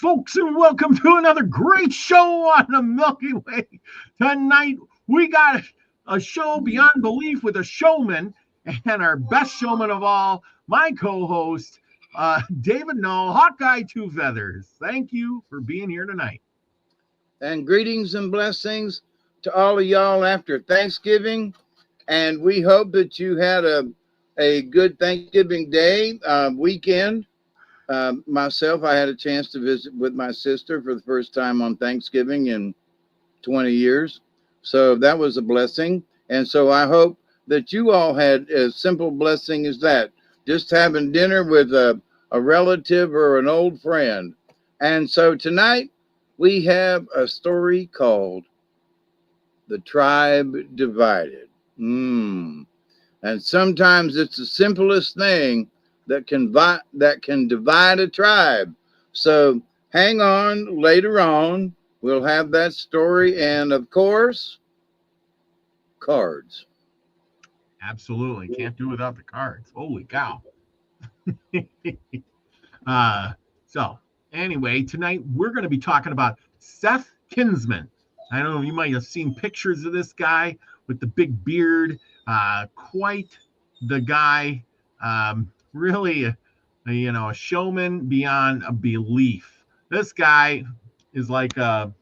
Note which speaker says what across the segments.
Speaker 1: folks, and welcome to another great show on the Milky Way. Tonight, we got a show beyond belief with a showman, and our best showman of all, my co-host, David Null, Hawkeye Two Feathers. Thank you for being here tonight.
Speaker 2: And greetings and blessings to all of y'all after Thanksgiving. And we hope that you had a good Thanksgiving day, weekend. Myself, I had a chance to visit with my sister for the first time on Thanksgiving in 20 years. So that was a blessing. And so I hope that you all had a simple blessing as that, just having dinner with a relative or an old friend. And so tonight we have a story called The Tribe Divided. And sometimes it's the simplest thing that can divide a tribe. So hang on, later on we'll have that story, and of course, cards.
Speaker 1: Absolutely, can't do without the cards. Holy cow! So anyway, tonight we're going to be talking about Seth Kinman. I don't know, you might have seen pictures of this guy with the big beard. Quite the guy. Really, a showman beyond a belief. This guy is like a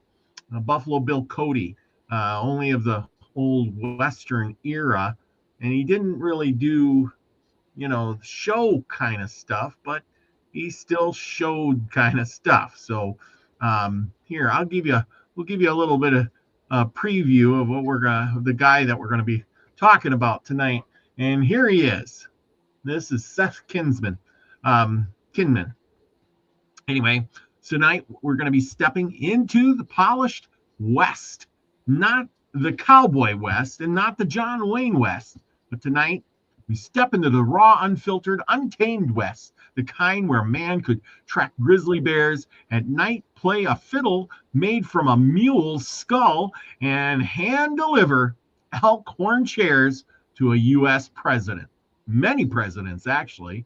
Speaker 1: Buffalo Bill Cody, only of the old Western era. And he didn't really do, show kind of stuff, but he still showed kind of stuff. So here, we'll give you a little bit of a preview of the guy that we're gonna be talking about tonight. And here he is. This is Seth Kinman. Anyway, tonight we're going to be stepping into the polished West, not the cowboy West and not the John Wayne West, but tonight we step into the raw, unfiltered, untamed West, the kind where man could track grizzly bears at night, play a fiddle made from a mule's skull, and hand deliver elk horn chairs to a U.S. president. Many presidents, actually.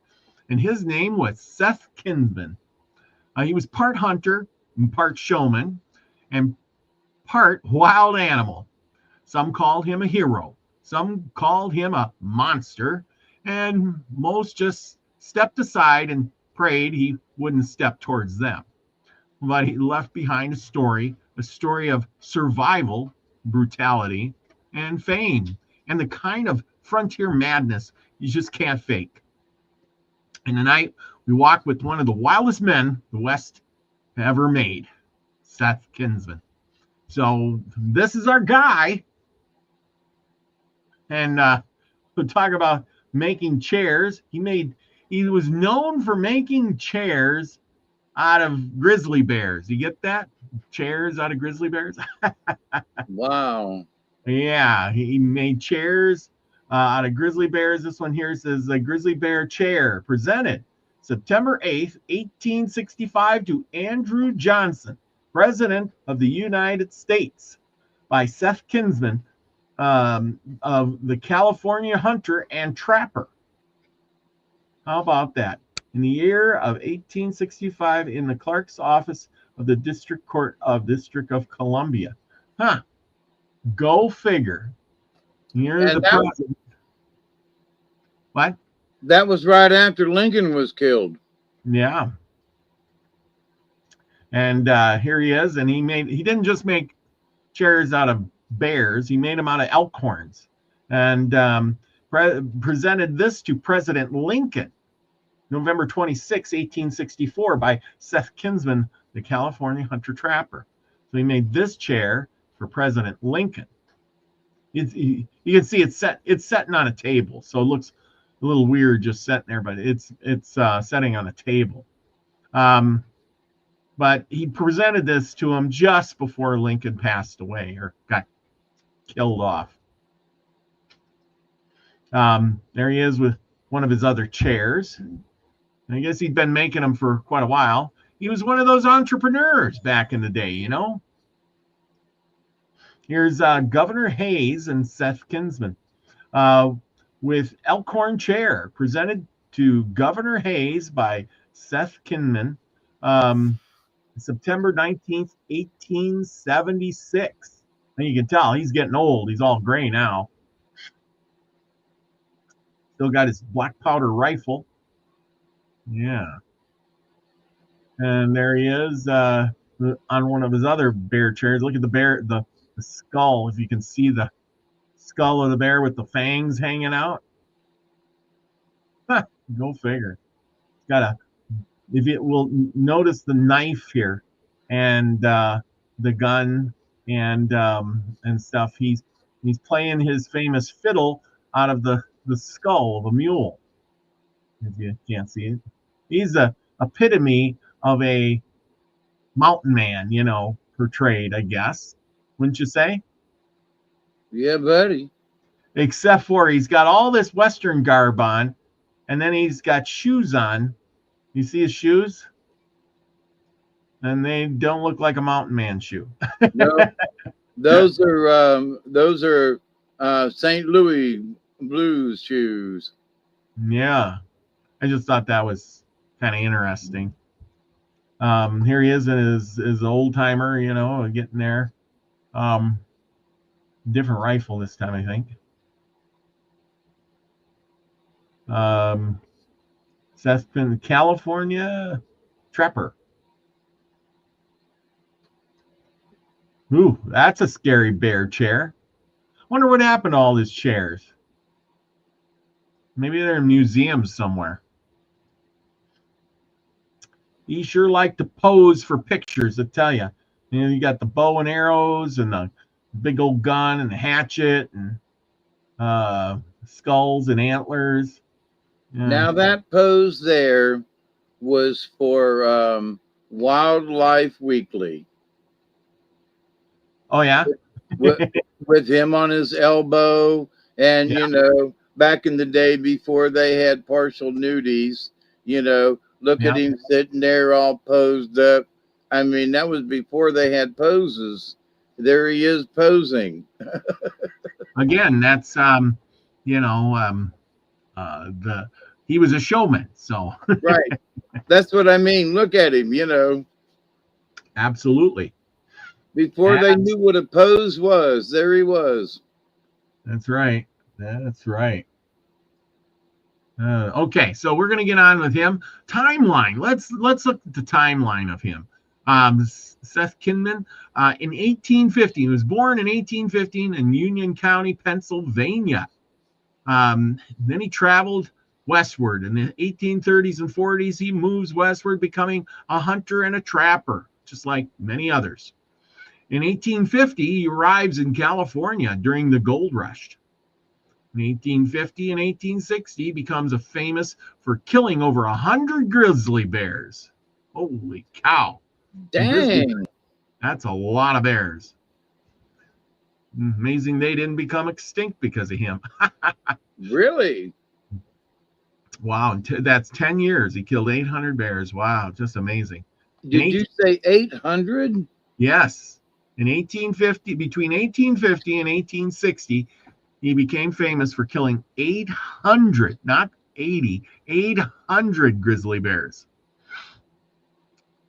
Speaker 1: And his name was Seth Kinman. He was part hunter and part showman and part wild animal. Some called him a hero. Some called him a monster. And most just stepped aside and prayed he wouldn't step towards them. But he left behind a story of survival, brutality, and fame, and the kind of frontier madness you just can't fake. And tonight we walk with one of the wildest men the West ever made, Seth Kinman. So this is our guy. And we'll talk about making chairs. He was known for making chairs out of grizzly bears. You get that? Chairs out of grizzly bears?
Speaker 2: Wow.
Speaker 1: Yeah, he made chairs out of grizzly bears. This one here says a grizzly bear chair presented September 8th, 1865 to Andrew Johnson, President of the United States, by Seth Kinman, of the California hunter and trapper. How about that? In the year of 1865, in the clerk's office of the District Court of District of Columbia. Huh. Go figure. Here's the president. What?
Speaker 2: That was right after Lincoln was killed.
Speaker 1: Yeah. And here he is, and he didn't just make chairs out of bears, he made them out of elk horns, and presented this to President Lincoln, November 26, 1864, by Seth Kinman, the California hunter trapper. So he made this chair for President Lincoln. You can see it's setting on a table, so it looks a little weird just sitting there, but it's setting on a table. But he presented this to him just before Lincoln passed away or got killed off. There he is with one of his other chairs. I guess he'd been making them for quite a while. He was one of those entrepreneurs back in the day, Here's Governor Hayes and Seth Kinman with Elkhorn Chair, presented to Governor Hayes by Seth Kinman. September 19th, 1876. And you can tell he's getting old. He's all gray now. Still got his black powder rifle. Yeah. And there he is on one of his other bear chairs. Look at the bear, the skull. If you can see the skull of the bear with the fangs hanging out. Go figure. It's got a, if you will notice the knife here and the gun and stuff. He's playing his famous fiddle out of the skull of a mule. If you can't see it, he's a epitome of a mountain man, you know, portrayed, I guess. Wouldn't you say?
Speaker 2: Yeah, buddy.
Speaker 1: Except for he's got all this Western garb on, and then he's got shoes on. You see his shoes? And they don't look like a mountain man shoe.
Speaker 2: No, those are St. Louis Blues shoes.
Speaker 1: Yeah, I just thought that was kind of interesting. Here he is in his old timer, you know, getting there. Different rifle this time, I think. Seth Kinman, California Trapper. Ooh, that's a scary bear chair. Wonder what happened to all these chairs. Maybe they're in museums somewhere. He sure liked to pose for pictures, I tell you. You know, you got the bow and arrows and the big old gun and the hatchet and skulls and antlers. Yeah.
Speaker 2: Now that pose there was for Wildlife Weekly.
Speaker 1: Oh yeah,
Speaker 2: with him on his elbow, and
Speaker 1: yeah.
Speaker 2: you know, back in the day before they had partial nudies, you know, look at him sitting there all posed up. I mean, that was before they had poses. There he is posing.
Speaker 1: Again, that's you know, he was a showman, so
Speaker 2: right. That's what I mean. Look at him, you know.
Speaker 1: Absolutely.
Speaker 2: Before they knew what a pose was, there he was.
Speaker 1: That's right. That's right. Okay, so we're gonna get on with him. Timeline. Let's look at the timeline of him. Seth Kinman, in 1850, he was born in 1815 in Union County, Pennsylvania. Then he traveled westward. In the 1830s and 40s, he moves westward, becoming a hunter and a trapper, just like many others. In 1850, he arrives in California during the gold rush. In 1850 and 1860, he becomes famous for killing over 100 grizzly bears. Holy cow.
Speaker 2: Dang.
Speaker 1: That's a lot of bears. Amazing they didn't become extinct because of him.
Speaker 2: Really?
Speaker 1: Wow, that's 10 years. He killed 800 bears. Wow, just amazing.
Speaker 2: Did you say 800?
Speaker 1: Yes. In 1850, between 1850 and 1860, he became famous for killing 800, not 80, 800 grizzly bears.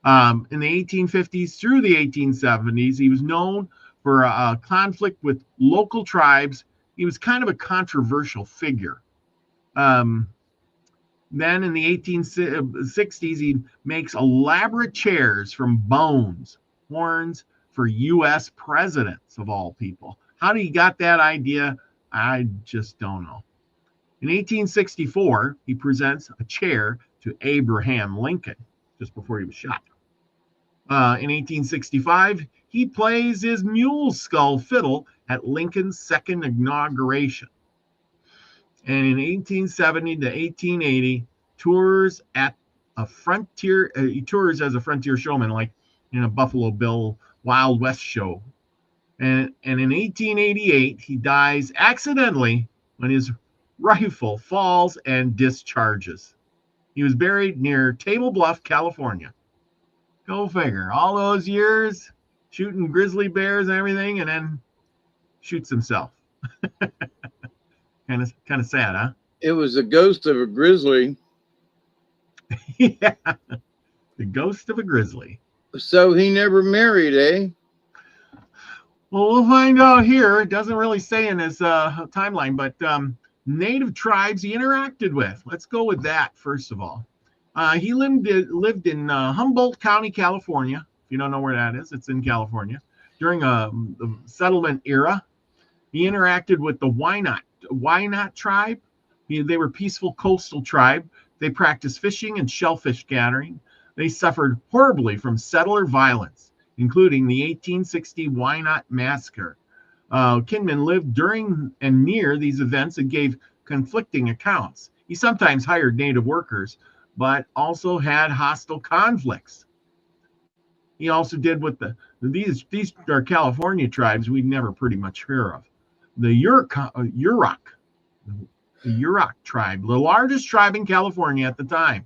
Speaker 1: In the 1850s through the 1870s, he was known for a conflict with local tribes. He was kind of a controversial figure. Then in the 1860s, he makes elaborate chairs from bones, horns, for U.S. presidents of all people. How he got that idea, I just don't know. In 1864, he presents a chair to Abraham Lincoln just before he was shot. In 1865, he plays his mule skull fiddle at Lincoln's second inauguration. And in 1870 to 1880, tours at a frontier. He tours as a frontier showman, like in a Buffalo Bill Wild West show. And in 1888, he dies accidentally when his rifle falls and discharges. He was buried near Table Bluff, California. Go figure. All those years shooting grizzly bears and everything, and then shoots himself. kind of sad, huh?
Speaker 2: It was the ghost of a grizzly.
Speaker 1: Yeah, the ghost of a grizzly.
Speaker 2: So he never married, eh?
Speaker 1: Well, we'll find out here. It doesn't really say in his timeline, but native tribes he interacted with. Let's go with that first of all. He lived in Humboldt County, California. If you don't know where that is, it's in California. During the settlement era, he interacted with the Wyandotte tribe. They were a peaceful coastal tribe. They practiced fishing and shellfish gathering. They suffered horribly from settler violence, including the 1860 Wyandotte Massacre. Kinman lived during and near these events and gave conflicting accounts. He sometimes hired native workers, but also had hostile conflicts. He also did with these are California tribes we never pretty much hear of. The Yurok tribe, the largest tribe in California at the time.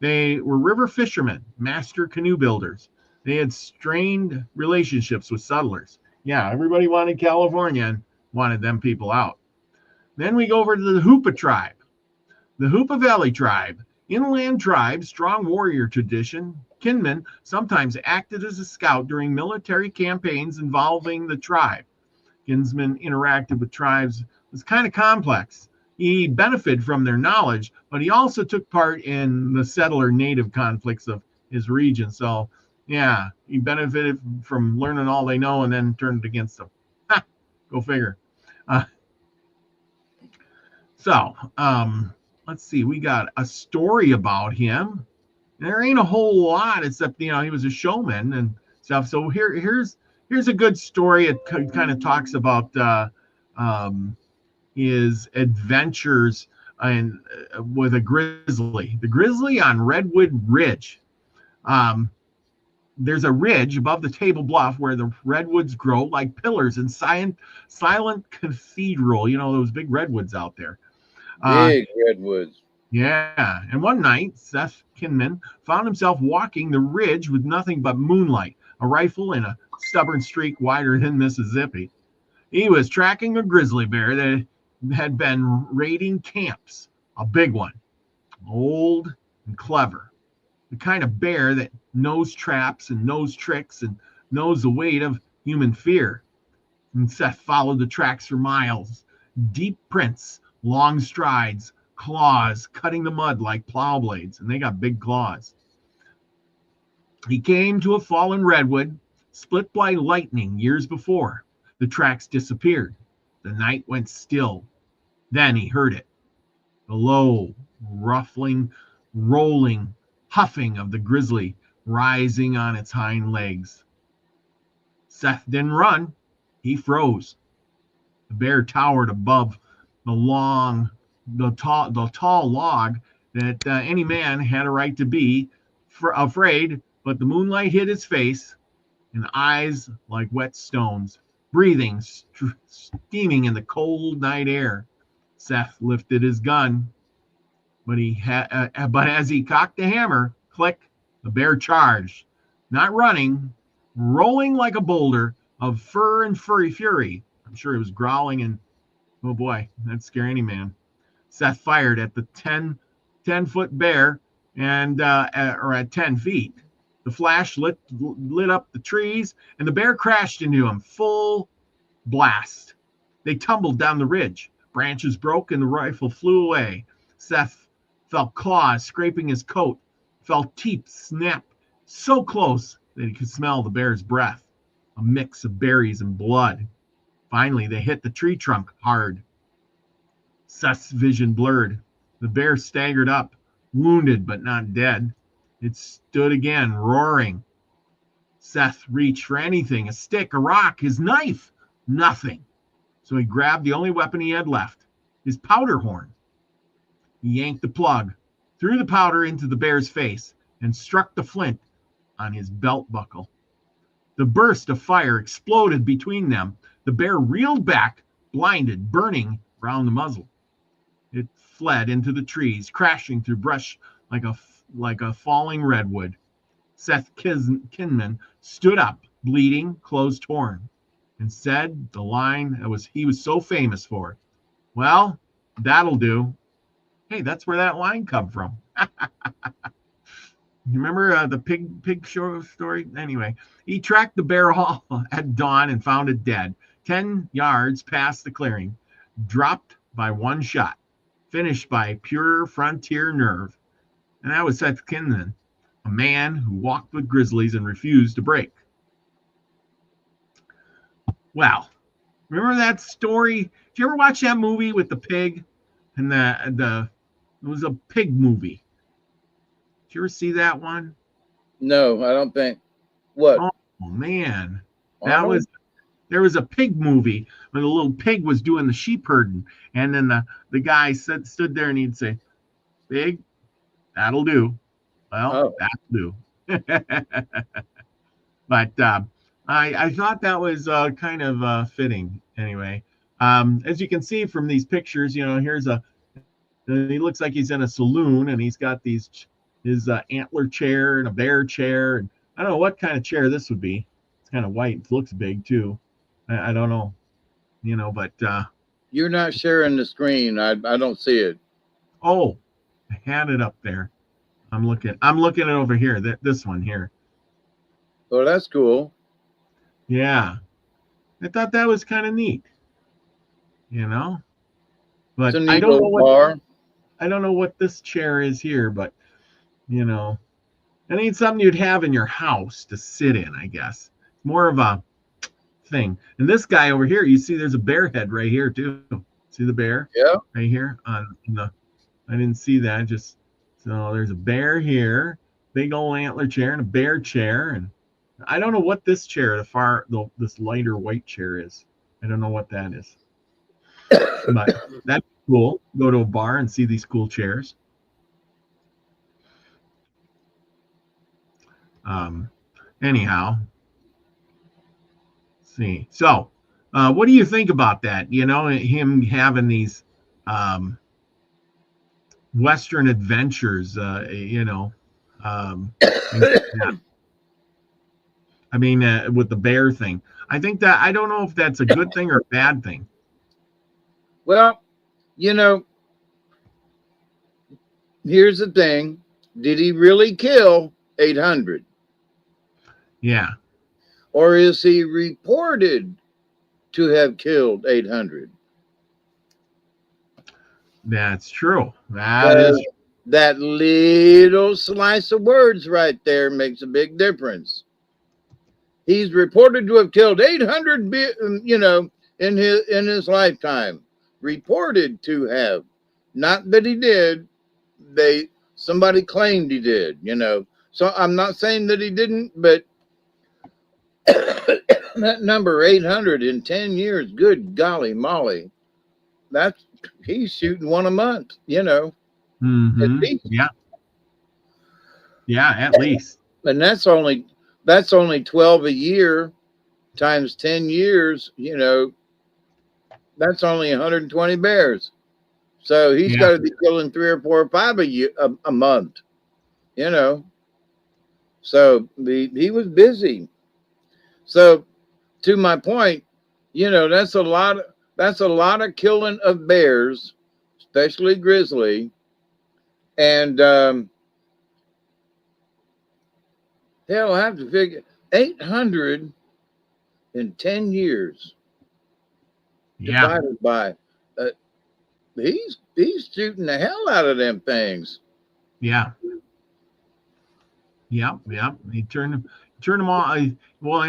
Speaker 1: They were river fishermen, master canoe builders. They had strained relationships with settlers. Yeah, everybody wanted California and wanted them people out. Then we go over to the Hoopa tribe. The Hoopa Valley tribe, inland tribe, strong warrior tradition. Kinman sometimes acted as a scout during military campaigns involving the tribe. Kinsman interacted with tribes. It was kind of complex. He benefited from their knowledge, but he also took part in the settler native conflicts of his region. So, yeah, he benefited from learning all they know and then turned it against them. Ha, go figure. Uh, let's see. We got a story about him. There ain't a whole lot except he was a showman and stuff. So here's a good story. It kind of talks about his adventures with a grizzly. The grizzly on Redwood Ridge. There's a ridge above the Table Bluff where the redwoods grow like pillars in silent cathedral. Those big redwoods out there.
Speaker 2: Big redwoods.
Speaker 1: Yeah, and one night, Seth Kinman found himself walking the ridge with nothing but moonlight, a rifle, and a stubborn streak wider than Mississippi. He was tracking a grizzly bear that had been raiding camps, a big one, old and clever, the kind of bear that knows traps and knows tricks and knows the weight of human fear. And Seth followed the tracks for miles, deep prints, long strides, claws cutting the mud like plow blades, and they got big claws. He came to a fallen redwood, split by lightning years before. The tracks disappeared. The night went still. Then he heard it. The low, ruffling, rolling, huffing of the grizzly rising on its hind legs. Seth didn't run. He froze. The bear towered above the tall log that any man had a right to be afraid, but the moonlight hit his face and eyes like wet stones, breathing, steaming in the cold night air. Seth lifted his gun, but as he cocked the hammer, click, the bear charged, not running, rolling like a boulder of fur and furry fury. I'm sure he was growling and, oh boy, that'd scare any man. Seth fired at the 10-foot bear or at 10 feet. The flash lit up the trees, and the bear crashed into him, full blast. They tumbled down the ridge. Branches broke, and the rifle flew away. Seth felt claws scraping his coat, felt teeth snap so close that he could smell the bear's breath, a mix of berries and blood. Finally, they hit the tree trunk hard. Seth's vision blurred. The bear staggered up, wounded but not dead. It stood again, roaring. Seth reached for anything, a stick, a rock, his knife. Nothing. So he grabbed the only weapon he had left, his powder horn. He yanked the plug, threw the powder into the bear's face, and struck the flint on his belt buckle. The burst of fire exploded between them. The bear reeled back, blinded, burning round the muzzle. It fled into the trees, crashing through brush like a falling redwood. Seth Kinman stood up, bleeding, clothes torn, and said the line he was so famous for. Well, that'll do. Hey, that's where that line come from. You remember the pig show story? Anyway, he tracked the bear all at dawn and found it dead, 10 yards past the clearing, dropped by one shot, finished by pure frontier nerve. And that was Seth Kinman, a man who walked with grizzlies and refused to break. Well, remember that story? Did you ever watch that movie with the pig? And it was a pig movie. Did you ever see that one?
Speaker 2: No, I don't think. What?
Speaker 1: Oh man, there was a pig movie where the little pig was doing the sheep herding, and then the guy stood there and he'd say, "Pig, that'll do." Well, that'll do. But I thought that was kind of fitting. Anyway, as you can see from these pictures, he looks like he's in a saloon, and he's got his antler chair and a bear chair, and I don't know what kind of chair this would be. It's kind of white. It looks big too. I don't know, but
Speaker 2: you're not sharing the screen. I don't see it.
Speaker 1: Oh, I had it up there. I'm looking it over here. This one here.
Speaker 2: Oh, that's cool.
Speaker 1: Yeah, I thought that was kind of neat. But I don't know what this chair is here, but it ain't something you'd have in your house to sit in, I guess. It's more of a thing. And this guy over here, you see there's a bear head right here too. See the bear?
Speaker 2: Yeah.
Speaker 1: Right here I didn't see that. So there's a bear here, big old antler chair and a bear chair. And I don't know what this chair, this lighter white chair is. I don't know what that is. But that's cool. Go to a bar and see these cool chairs. Anyhow, let's see. So, what do you think about that? Him having these Western adventures. I mean, with the bear thing. I think that I don't know if that's a good thing or a bad thing.
Speaker 2: Well, here's the thing. Did he really kill 800?
Speaker 1: Yeah.
Speaker 2: Or is he reported to have killed 800?
Speaker 1: That's true. That is.
Speaker 2: That little slice of words right there makes a big difference. He's reported to have killed 800, in his lifetime. Reported to have. Not that he did. Somebody claimed he did, So I'm not saying that he didn't, but that number 800 in 10 years, good golly molly, he's shooting one a month,
Speaker 1: Mm-hmm.
Speaker 2: At least.
Speaker 1: Yeah, at least.
Speaker 2: And that's only 12 a year times 10 years, that's only 120 bears. So he's got to be killing 3 or 4 or 5 a month, So he was busy. So to my point, that's a lot of killing of bears, especially grizzly. And they'll have to figure 800 in 10 years. Divided by he's shooting the hell out of them things.
Speaker 1: Yeah. He turned them all. And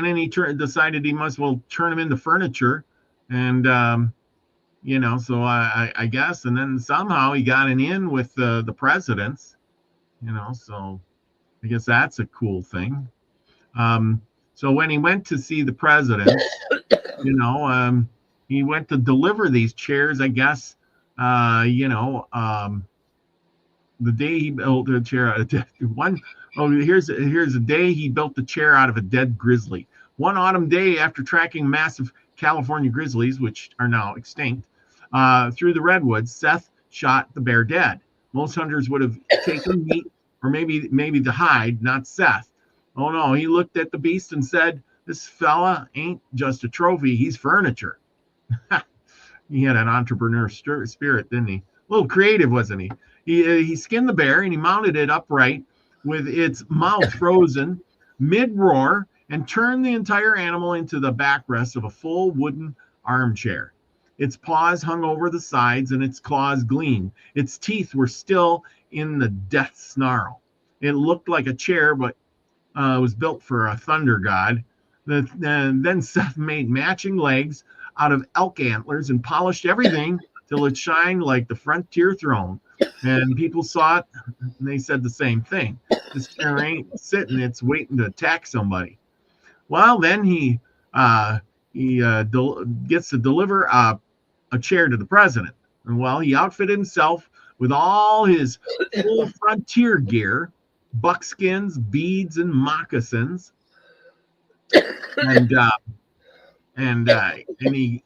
Speaker 1: then he decided he must turn them into furniture, and So I guess, and then somehow he got an in with the presidents. So I guess that's a cool thing. So when he went to see the president, he went to deliver these chairs, I guess. The day he built a chair, here's the day he built the chair out of a dead grizzly. One autumn day, after tracking massive California grizzlies, which are now extinct, through the redwoods, Seth shot the bear dead. Most hunters would have taken meat or maybe the hide, not Seth. Oh no, he looked at the beast and said, "This fella ain't just a trophy, he's furniture." He had an entrepreneur spirit, didn't he? A little creative, wasn't he? He skinned the bear and he mounted it upright with its mouth frozen mid-roar and turned the entire animal into the backrest of a full wooden armchair. Its paws hung over the sides and its claws gleamed. Its teeth were still in the death snarl. It looked like a chair, but it was built for a thunder god. Then Seth made matching legs out of elk antlers and polished everything till it shined like the frontier throne. And people saw it, and they said the same thing. This chair ain't sitting; it's waiting to attack somebody. Well, then he gets to deliver a chair to the president, and well, he outfitted himself with all his full frontier gear, buckskins, beads, and moccasins, and he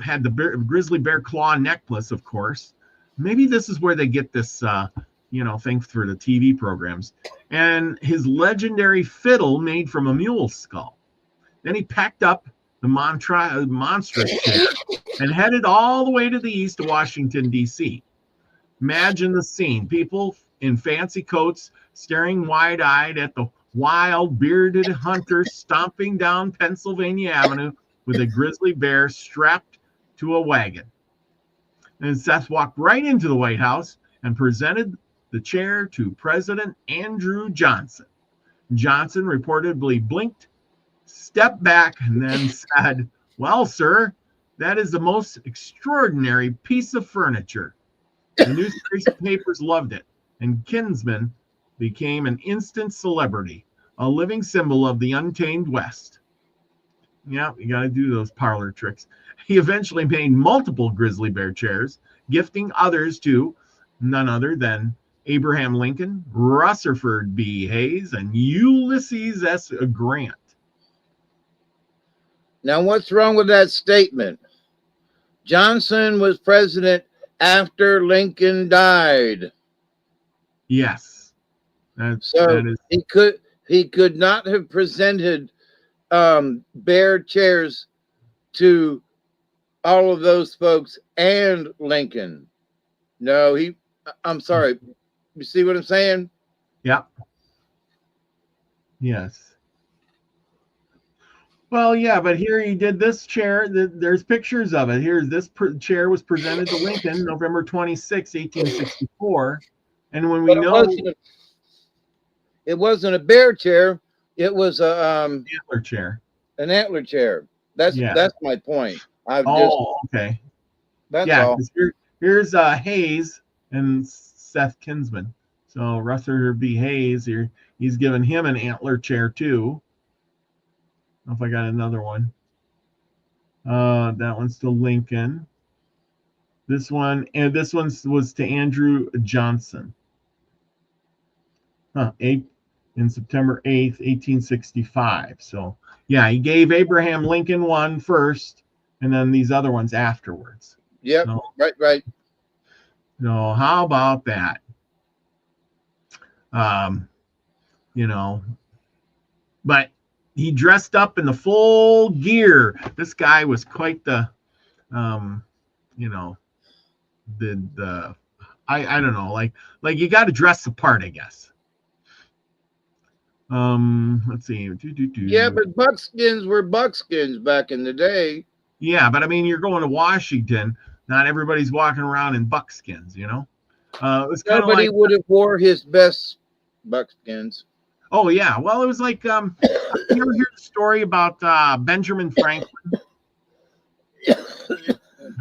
Speaker 1: had the grizzly bear claw necklace, of course. Maybe this is where they get this, thing for the TV programs. And his legendary fiddle made from a mule skull. Then he packed up the monstrous chair and headed all the way to the east to Washington, D.C. Imagine the scene. People in fancy coats staring wide-eyed at the wild, bearded hunter stomping down Pennsylvania Avenue with a grizzly bear strapped to a wagon. And Seth walked right into the White House and presented the chair to President Andrew Johnson. Johnson reportedly blinked, stepped back, and then said, "Well, sir, that is the most extraordinary piece of furniture." The newspapers loved it, and Kinman became an instant celebrity, a living symbol of the untamed West. Yeah, you got to do those parlor tricks. He eventually made multiple grizzly bear chairs, gifting others to none other than Abraham Lincoln, Rutherford B. Hayes, and Ulysses S. Grant.
Speaker 2: Now, what's wrong with that statement? Johnson was president after Lincoln died.
Speaker 1: Yes.
Speaker 2: He could not have presented bear chairs to all of those folks and Lincoln. No, I'm sorry. You see what I'm saying?
Speaker 1: Yeah. Yes. Well, yeah, but here he did this chair. There's pictures of it. Here's this chair was presented to Lincoln November 26, 1864. And when we know
Speaker 2: it wasn't a bear chair, it was a
Speaker 1: antler chair.
Speaker 2: An antler chair. That's my point.
Speaker 1: Okay.
Speaker 2: That's all.
Speaker 1: Here's Hayes and Seth Kinman. So Rutherford B. Hayes here, he's given him an antler chair too. I don't know if I got another one. That one's to Lincoln. This one was to Andrew Johnson. In September 8th, 1865. So yeah, he gave Abraham Lincoln one first, and then these other ones afterwards.
Speaker 2: Yep. So, right.
Speaker 1: So how about that? But he dressed up in the full gear. This guy was quite the, I don't know, like you got to dress the part, I guess. Let's see.
Speaker 2: Yeah, but buckskins were buckskins back in the day.
Speaker 1: Yeah, but I mean, you're going to Washington. Not everybody's walking around in buckskins, It was kind of
Speaker 2: nobody would have wore his best buckskins.
Speaker 1: Oh yeah, well, it was like you ever hear the story about Benjamin Franklin?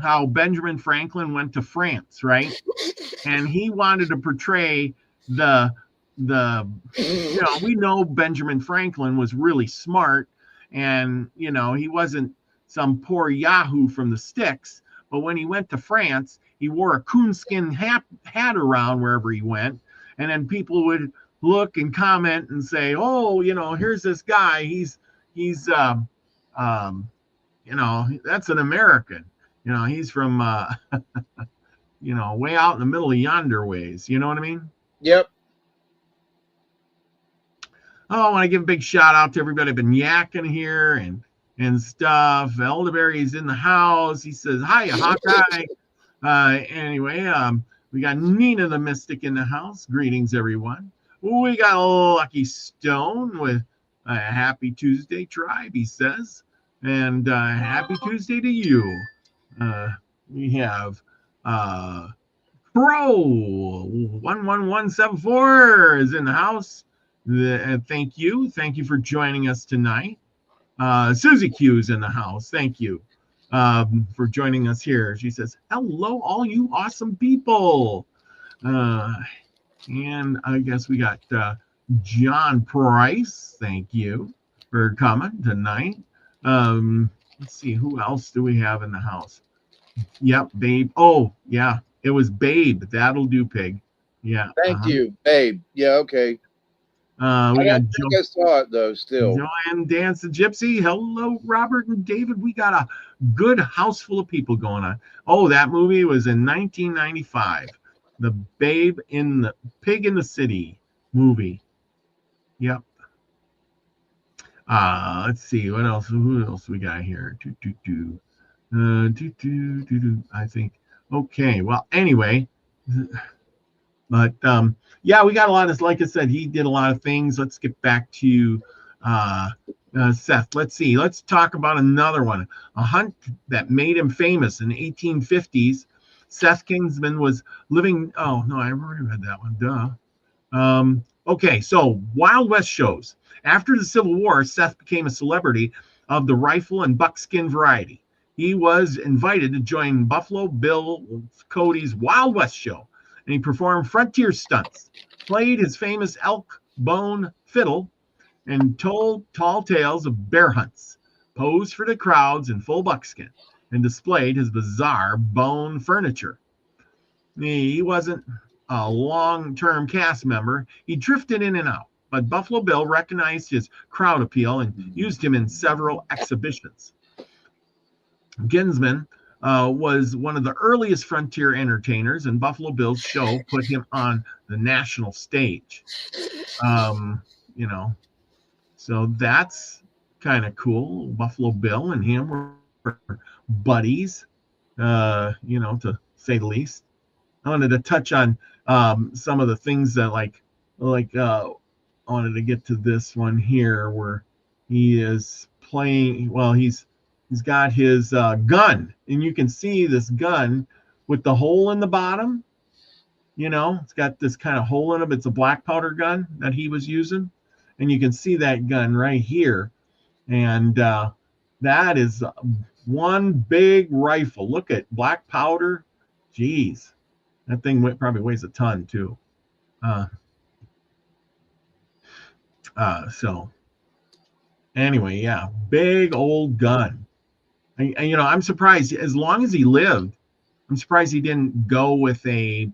Speaker 1: How Benjamin Franklin went to France, right? And he wanted to portray we know Benjamin Franklin was really smart, and he wasn't some poor yahoo from the sticks, but when he went to France, he wore a coonskin hat around wherever he went, and then people would look and comment and say, oh, here's this guy, he's that's an American, he's from way out in the middle of yonder ways, you know what I mean?
Speaker 2: Yep.
Speaker 1: Oh, I want to give a big shout out to everybody been yakking here and stuff. Elderberry's in the house. He says, hiya, Hawkeye. Anyway, we got Nina the Mystic in the house. Greetings, everyone. We got a Lucky Stone with a happy Tuesday, tribe, he says. And happy Tuesday to you. We have Crow 11174 is in the house. Thank you. Thank you for joining us tonight. Susie Q is in the house. Thank you for joining us here. She says, hello, all you awesome people. And I guess we got John Price. Thank you for coming tonight. Let's see, who else do we have in the house? Yep, Babe. Oh, yeah, it was Babe. That'll do, Pig. Yeah.
Speaker 2: Thank you, Babe. Yeah, okay.
Speaker 1: We
Speaker 2: I
Speaker 1: got
Speaker 2: think I saw it though. Still,
Speaker 1: Joanne Dance the Gypsy. Hello, Robert and David. We got a good house full of people going on. Oh, that movie was in 1995. The Pig in the City movie. Yep. Let's see what else. Who else we got here? I think. Okay. Well, anyway, but yeah, we got a lot of. Like I said, he did a lot of things. Let's get back to Seth. Let's see. Let's talk about another one. A hunt that made him famous in the 1850s. Seth Kinman was living. Oh no, I already read that one. Duh. Okay, so Wild West shows. After the Civil War, Seth became a celebrity of the rifle and buckskin variety. He was invited to join Buffalo Bill Cody's Wild West show, and he performed frontier stunts, played his famous elk bone fiddle, and told tall tales of bear hunts, posed for the crowds in full buckskin, and displayed his bizarre bone furniture. He wasn't a long-term cast member. He drifted in and out, but Buffalo Bill recognized his crowd appeal and used him in several exhibitions. Ginsman was one of the earliest frontier entertainers, and Buffalo Bill's show put him on the national stage. You know, so that's kind of cool. Buffalo Bill and him were buddies, you know, to say the least. I wanted to touch on some of the things that I wanted to get to this one here where he is playing. Well, he's got his gun, and you can see this gun with the hole in the bottom. You know, it's got this kind of hole in it. It's a black powder gun that he was using, and you can see that gun right here. And that is one big rifle. Look at black powder. Jeez, that thing probably weighs a ton too. So anyway, yeah, big old gun. And, you know, I'm surprised. As long as he lived, I'm surprised he didn't go with a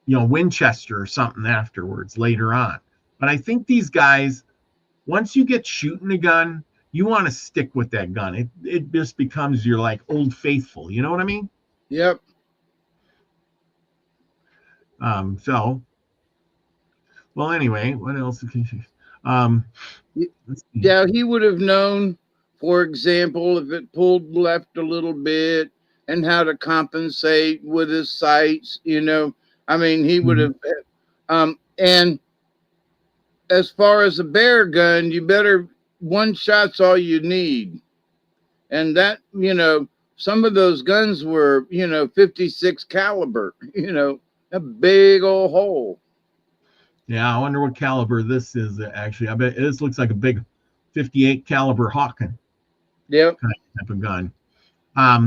Speaker 1: Winchester or something afterwards later on. But I think these guys, once you get shooting a gun, you want to stick with that gun. It just becomes your like old faithful. You know what I mean?
Speaker 2: Yep.
Speaker 1: So, well, anyway, what else?
Speaker 2: Yeah, he would have known, for example, if it pulled left a little bit and how to compensate with his sights, you know. I mean, he would have, and as far as a bear gun, you better, one shot's all you need. And that, you know, some of those guns were, 56 caliber, a big old hole.
Speaker 1: Yeah, I wonder what caliber this is actually. I bet this looks like a big 58 caliber Hawken.
Speaker 2: Yep.
Speaker 1: Type of gun.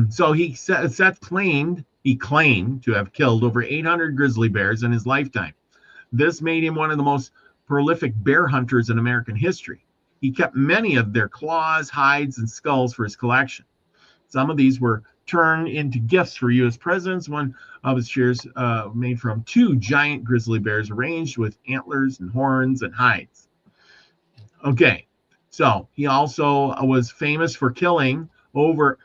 Speaker 1: So Seth claimed to have killed over 800 grizzly bears in his lifetime. This made him one of the most prolific bear hunters in American history. He kept many of their claws, hides, and skulls for his collection. Some of these were turned into gifts for U.S. presidents. One of his shears made from 2 giant grizzly bears arranged with antlers and horns and hides. Okay, so he also was famous for killing over,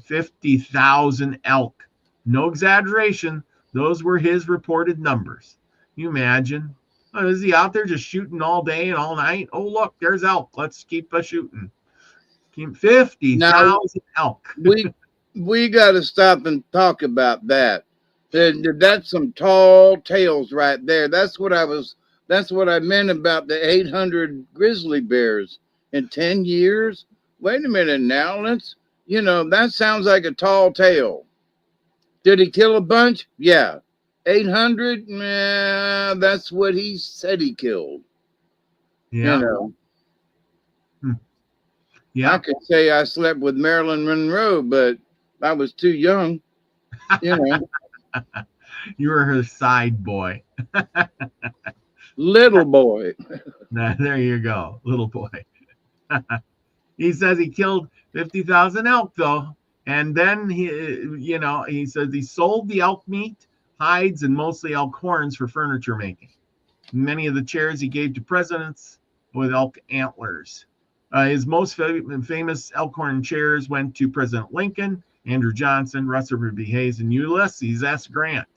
Speaker 1: 50,000 elk. No exaggeration. Those were his reported numbers. Can you imagine? Oh, is he out there just shooting all day and all night? Oh, look, there's elk. Let's keep shooting. 50,000 elk.
Speaker 2: we got to stop and talk about that. That's some tall tales right there. That's what I meant about the 800 grizzly bears in 10 years. Wait a minute now. That sounds like a tall tale. Did he kill a bunch? Yeah. 800? Nah, that's what he said he killed.
Speaker 1: Yeah. Yeah.
Speaker 2: I could say I slept with Marilyn Monroe, but I was too young.
Speaker 1: You were her side boy.
Speaker 2: Little boy.
Speaker 1: There you go, little boy. He says he killed 50,000 elk, though. And then he says he sold the elk meat, hides, and mostly elk horns for furniture making. Many of the chairs he gave to presidents with elk antlers. His most famous elkhorn chairs went to President Lincoln, Andrew Johnson, Rutherford B. Hayes, and Ulysses S. Grant.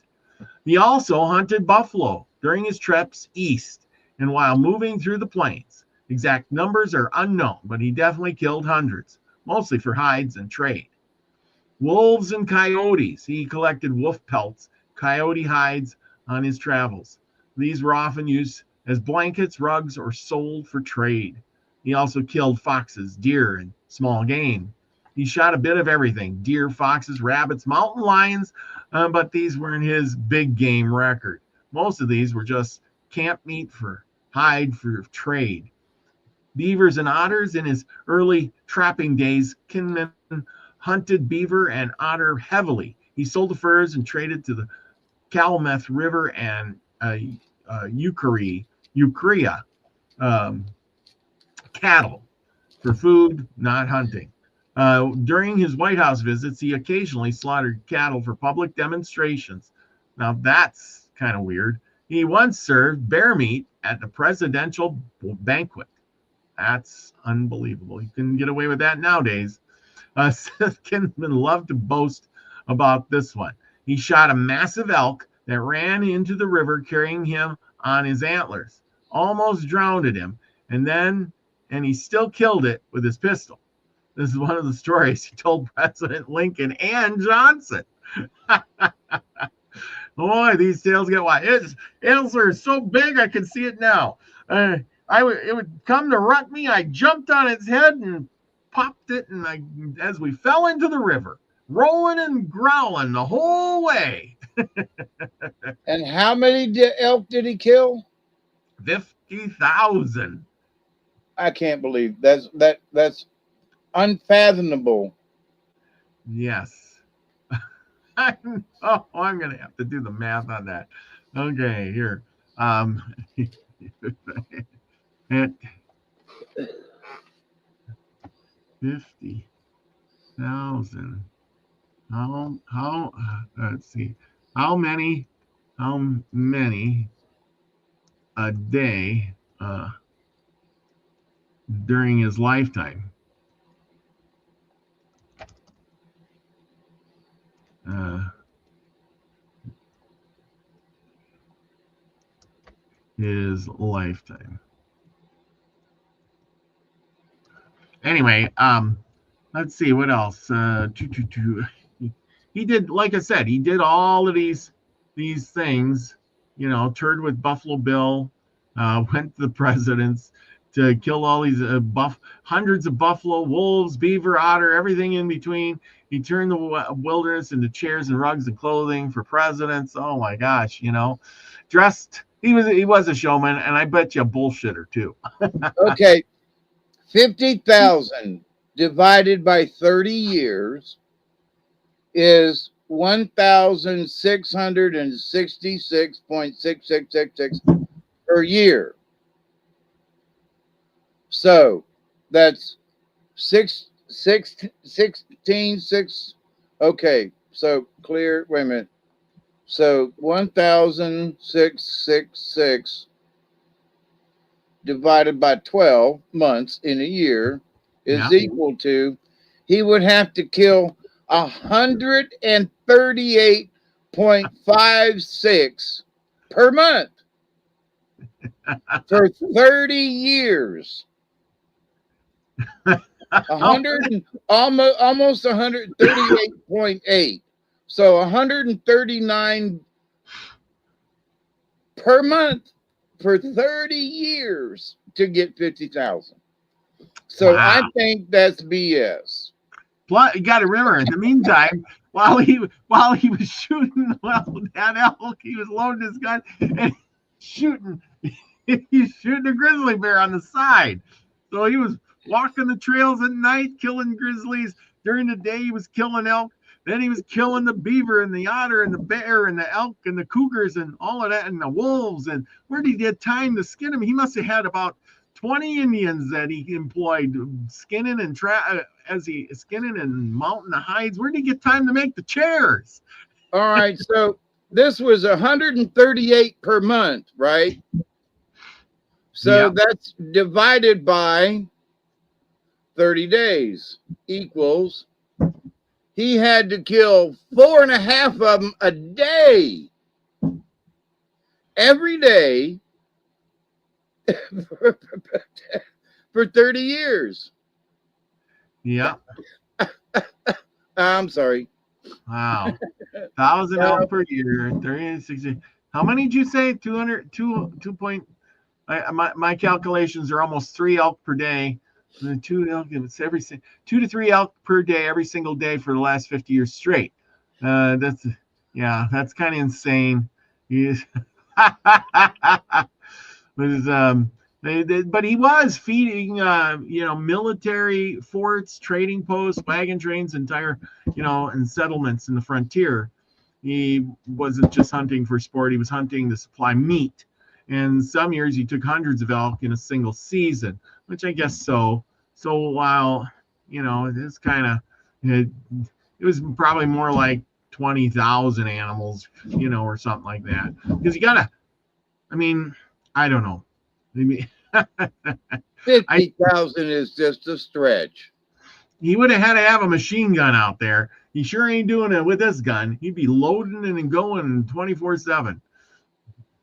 Speaker 1: He also hunted buffalo during his trips east and while moving through the plains. Exact numbers are unknown, but he definitely killed hundreds, mostly for hides and trade. Wolves and coyotes. He collected wolf pelts, coyote hides on his travels. These were often used as blankets, rugs, or sold for trade. He also killed foxes, deer, and small game. He shot a bit of everything: deer, foxes, rabbits, mountain lions, but these weren't his big game record. Most of these were just camp meat for hide for trade. Beavers and otters. In his early trapping days, Kinman hunted beaver and otter heavily. He sold the furs and traded to the Calumet River and Ukiah cattle for food, not hunting. During his White House visits, he occasionally slaughtered cattle for public demonstrations. Now that's kind of weird. He once served bear meat at the presidential banquet. That's unbelievable. You couldn't get away with that nowadays. Seth Kinman loved to boast about this one. He shot a massive elk that ran into the river carrying him on his antlers, almost drowned him, and he still killed it with his pistol. This is one of the stories he told President Lincoln and Johnson. Boy, these tales get wild. His antler is so big I can see it now. It would come to rut me. I jumped on its head and popped it, and as we fell into the river, rolling and growling the whole way.
Speaker 2: And how many elk did he kill?
Speaker 1: 50,000.
Speaker 2: I can't believe that's unfathomable.
Speaker 1: Yes. I'm going to have to do the math on that. Okay, here. At 50,000. How let's see. How many a day during his lifetime? His lifetime. Anyway, let's see what else. He did, like I said, he did all of these things. Toured with Buffalo Bill, went to the presidents to kill all these hundreds of buffalo, wolves, beaver, otter, everything in between. He turned the wilderness into chairs and rugs and clothing for presidents. Oh my gosh, dressed. He was a showman, and I bet you a bullshitter too.
Speaker 2: Okay, 50,000 divided by 30 years is 1,666.6666 per year. So that's 16. Okay, so clear. Wait a minute. So 1,666 divided by 12 months in a year is equal to, he would have to kill 138.56 per month for 30 years. 100 almost 138.8 So 139 per month for 30 years to get 50,000. So
Speaker 1: Wow.
Speaker 2: I think that's BS.
Speaker 1: Plus, you got to remember, in the meantime, while he was shooting that elk, he was loading his gun and shooting. He's shooting a grizzly bear on the side. So he was walking the trails at night, killing grizzlies. During the day, he was killing elk. Then he was killing the beaver and the otter and the bear and the elk and the cougars and all of that and the wolves. And where did he get time to skin them? He must have had about 20 Indians that he employed skinning and mounting the hides. Where did he get time to make the chairs?
Speaker 2: All right, so this was 138 per month, right? So
Speaker 1: Yep.
Speaker 2: that's divided by 30 days equals he had to kill 4.5 of them a day. Every day for 30 years.
Speaker 1: Yeah.
Speaker 2: I'm sorry.
Speaker 1: Wow. 1,000 elk per year, 30, 60. How many did you say? 200, 2 point. My calculations are almost 3 elk per day. 2 elk, it's 2 to 3 elk per day every single day for the last 50 years straight. That's kind of insane. But he was feeding, military forts, trading posts, wagon trains, entire, and settlements in the frontier. He wasn't just hunting for sport; he was hunting to supply meat. And some years he took hundreds of elk in a single season, which I guess so. So while, it's kind of, it was probably more like 20,000 animals, or something like that. Because you gotta, I don't know.
Speaker 2: 50,000 is just a stretch.
Speaker 1: He would have had to have a machine gun out there. He sure ain't doing it with this gun. He'd be loading and going 24/7.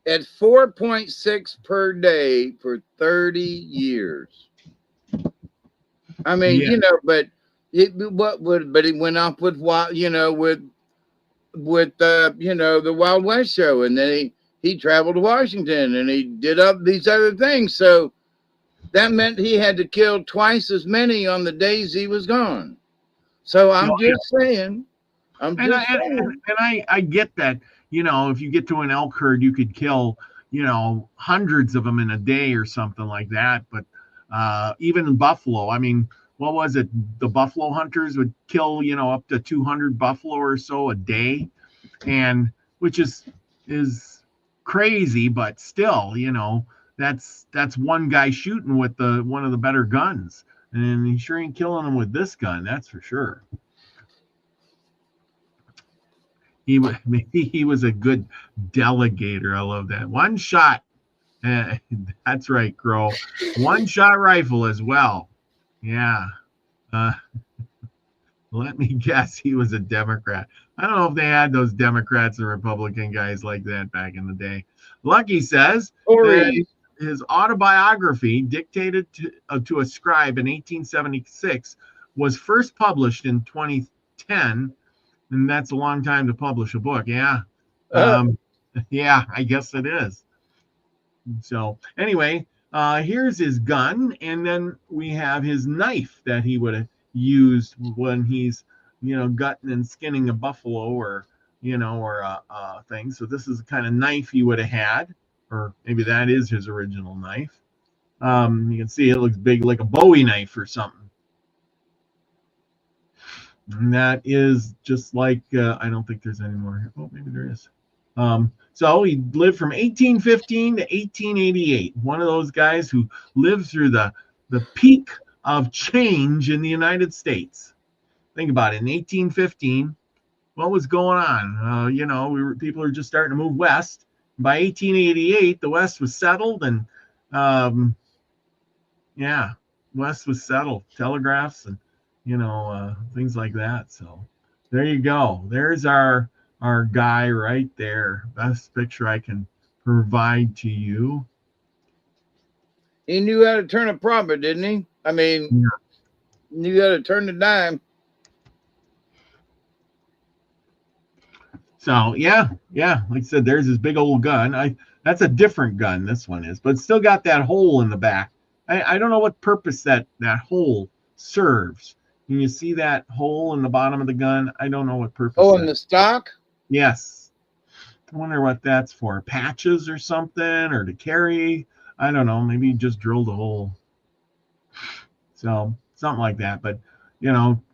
Speaker 2: At 4.6 per day for 30 years. I mean,
Speaker 1: Yeah.
Speaker 2: but it went off with the Wild West show, and then he traveled to Washington and he did up these other things. So that meant he had to kill twice as many on the days he was gone. So I'm saying.
Speaker 1: I get that, if you get to an elk herd, you could kill, hundreds of them in a day or something like that. But even in buffalo, what was it? The buffalo hunters would kill, up to 200 buffalo or so a day, and which is crazy, but still, that's one guy shooting with one of the better guns, and he sure ain't killing them with this gun, that's for sure. He was a good delegator. I love that. One shot. That's right, Crow. One shot rifle as well. Yeah. Let me guess, he was a Democrat. I don't know if they had those Democrats and Republican guys like that back in the day. Lucky says his autobiography, dictated to a scribe in 1876, was first published in 2010. And that's a long time to publish a book. Yeah. Yeah, I guess it is. So anyway, here's his gun. And then we have his knife that he would have used when he's, gutting and skinning a buffalo or a thing. So this is the kind of knife he would have had, or maybe that is his original knife. You can see it looks big, like a Bowie knife or something. And that is just like, I don't think there's any more here. Oh, maybe there is. So he lived from 1815 to 1888. One of those guys who lived through the peak of change in the United States. Think about it. In 1815, what was going on? People were just starting to move west. By 1888, the West was settled, and West was settled. Telegraphs and things like that. So there you go. There's our guy right there. Best picture I can provide to you.
Speaker 2: He knew how to turn a profit, didn't he? Knew how to turn the dime.
Speaker 1: So yeah, like I said, there's his big old gun. That's a different gun, this one is, but it's still got that hole in the back. I don't know what purpose that hole serves. Can you see that hole in the bottom of the gun? I don't know what purpose
Speaker 2: Oh,
Speaker 1: that.
Speaker 2: in the stock?
Speaker 1: Yes. I wonder what that's for. Patches or something, or to carry. I don't know. Maybe he just drilled a hole. So something like that. But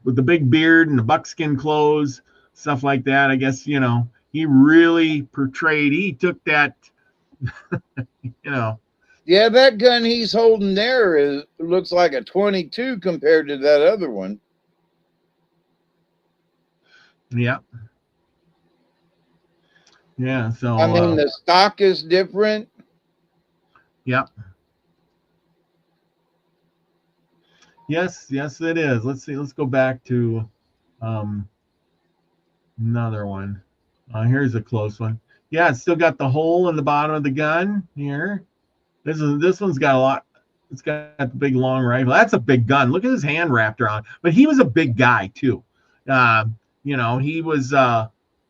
Speaker 1: with the big beard and the buckskin clothes, stuff like that, I guess, he really portrayed, he took that, you know.
Speaker 2: Yeah, that gun he's holding there looks like a 22 compared to that other one.
Speaker 1: Yeah. Yeah. So
Speaker 2: I mean, the stock is different.
Speaker 1: yeah. Yes, it is. Let's see. Let's go back to another one. Here's a close one. Yeah, it's still got the hole in the bottom of the gun here. This one's got a lot. It's got the big long rifle. That's a big gun. Look at his hand wrapped around. But he was a big guy too. He was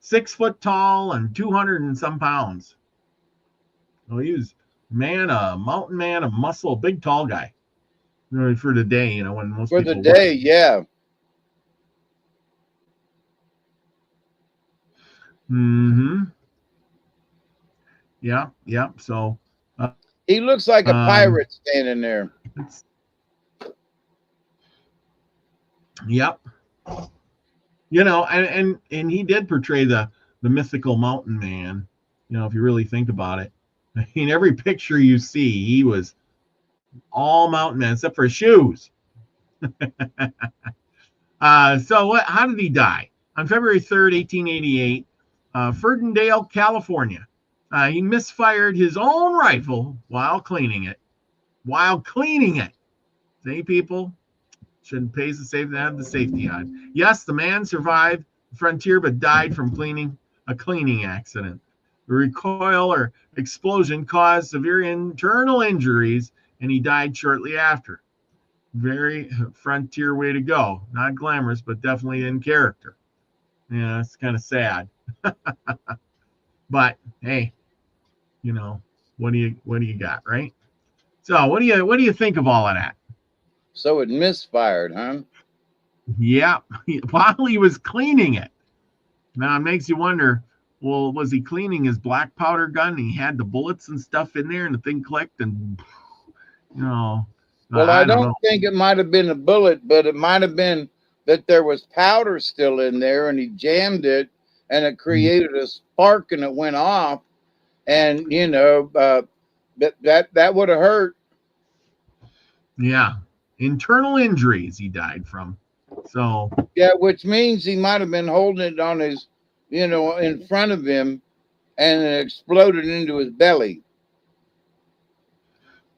Speaker 1: 6 foot tall and 200 and some pounds. So he was a mountain man of muscle, big tall guy. For the day, when most
Speaker 2: For
Speaker 1: people
Speaker 2: the day,
Speaker 1: work.
Speaker 2: yeah.
Speaker 1: Mm-hmm. Yeah. So
Speaker 2: he looks like a pirate standing there.
Speaker 1: Yep. And he did portray the mythical mountain man. If you really think about it. I mean, every picture you see, he was all mountain man except for his shoes. How did he die? On February 3rd, 1888, Ferdinand, California. He misfired his own rifle while cleaning it. See, people? Shouldn't pay the safety to have the safety on. Yes, the man survived the frontier, but died from a cleaning accident. The recoil or explosion caused severe internal injuries, and he died shortly after. Very frontier way to go. Not glamorous, but definitely in character. Yeah, it's kind of sad. But hey, what do you got, right? So what do you think of all of that?
Speaker 2: So it misfired, huh?
Speaker 1: Yeah, while he was cleaning it. Now it makes you wonder, well, was he cleaning his black powder gun? He had the bullets and stuff in there and the thing clicked and,
Speaker 2: Well, I don't
Speaker 1: know.
Speaker 2: think it might have been a bullet, but it might have been that there was powder still in there and he jammed it and it created a spark and it went off. And, that would have hurt.
Speaker 1: Yeah. Internal injuries he died from. So
Speaker 2: yeah, which means he might have been holding it on his, in front of him, and it exploded into his belly.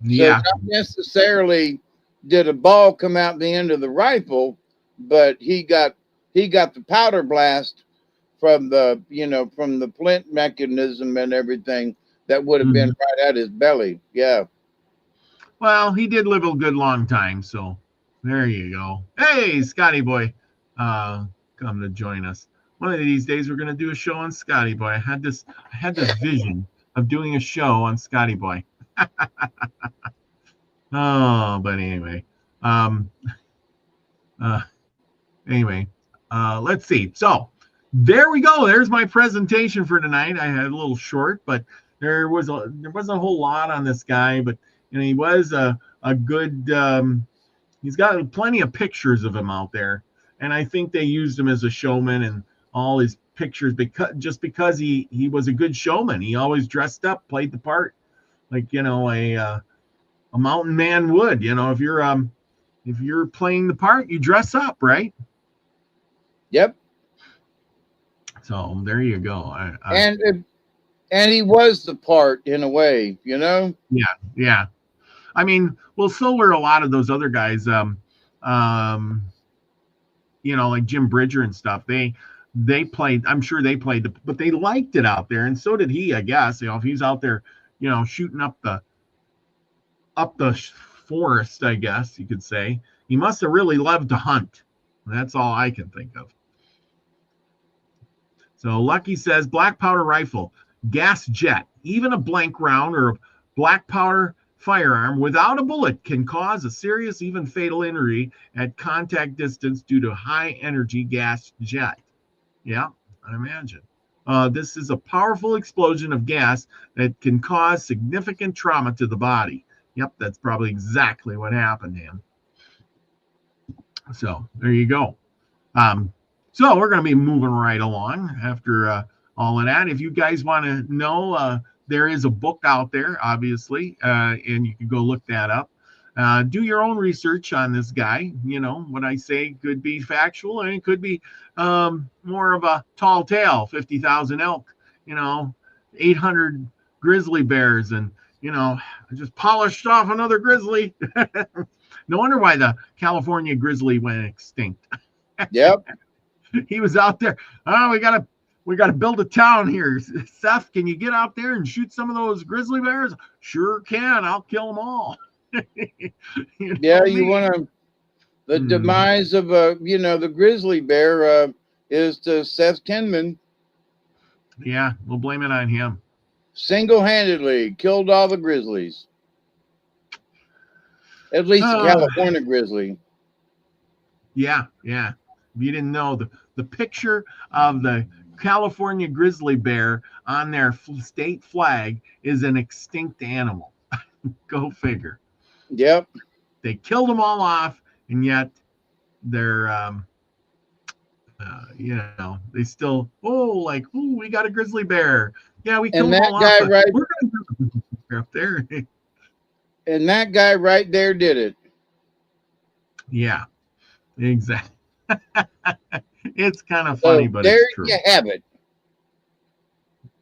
Speaker 1: Yeah.
Speaker 2: So not necessarily did a ball come out the end of the rifle, but he got the powder blast from the from the flint mechanism and everything that would have been right at his belly. Yeah.
Speaker 1: Well, he did live a good long time, so there you go. Hey, Scotty boy, come to join us. One of these days we're gonna do a show on Scotty boy. I had this vision of doing a show on Scotty boy. Oh, but anyway. Let's see. So there we go. There's my presentation for tonight. I had a little short, but there wasn't a whole lot on this guy, but he was a good he's got plenty of pictures of him out there, and I think they used him as a showman and all his pictures because he was a good showman. He always dressed up, played the part like a mountain man would. If you're playing the part, you dress up, right?
Speaker 2: Yep.
Speaker 1: So there you go.
Speaker 2: And he was the part in a way,
Speaker 1: Yeah. I mean, well, so were a lot of those other guys. Like Jim Bridger and stuff. They played. I'm sure they played, but they liked it out there, and so did he. I guess if he's out there, shooting up the forest, I guess you could say he must have really loved to hunt. That's all I can think of. So Lucky says black powder rifle, gas jet, even a blank round or a black powder firearm without a bullet can cause a serious, even fatal injury at contact distance due to high energy gas jet. Yeah, I imagine. This is a powerful explosion of gas that can cause significant trauma to the body. Yep, that's probably exactly what happened to him. So there you go. So we're going to be moving right along after all of that. If you guys want to know, there is a book out there, obviously, and you can go look that up. Do your own research on this guy. You know, what I say could be factual and it could be more of a tall tale, 50,000 elk, 800 grizzly bears. And, I just polished off another grizzly. No wonder why the California grizzly went extinct.
Speaker 2: Yep.
Speaker 1: He was out there. Oh, we gotta build a town here. Seth, can you get out there and shoot some of those grizzly bears? Sure can. I'll kill them all.
Speaker 2: You want to. The demise of the grizzly bear is to Seth Kinman.
Speaker 1: Yeah, we'll blame it on him.
Speaker 2: Single-handedly killed all the grizzlies. At least the California grizzly.
Speaker 1: Yeah. If you didn't know, the picture of the California grizzly bear on their state flag is an extinct animal. Go figure.
Speaker 2: Yep.
Speaker 1: They killed them all off, and yet they're, they still, we got a grizzly bear. Yeah, we killed them all
Speaker 2: guy
Speaker 1: off.
Speaker 2: Right,
Speaker 1: we're going to up there.
Speaker 2: And that guy right there did it.
Speaker 1: Yeah, exactly. It's kind of funny, but it's true.
Speaker 2: There you have it.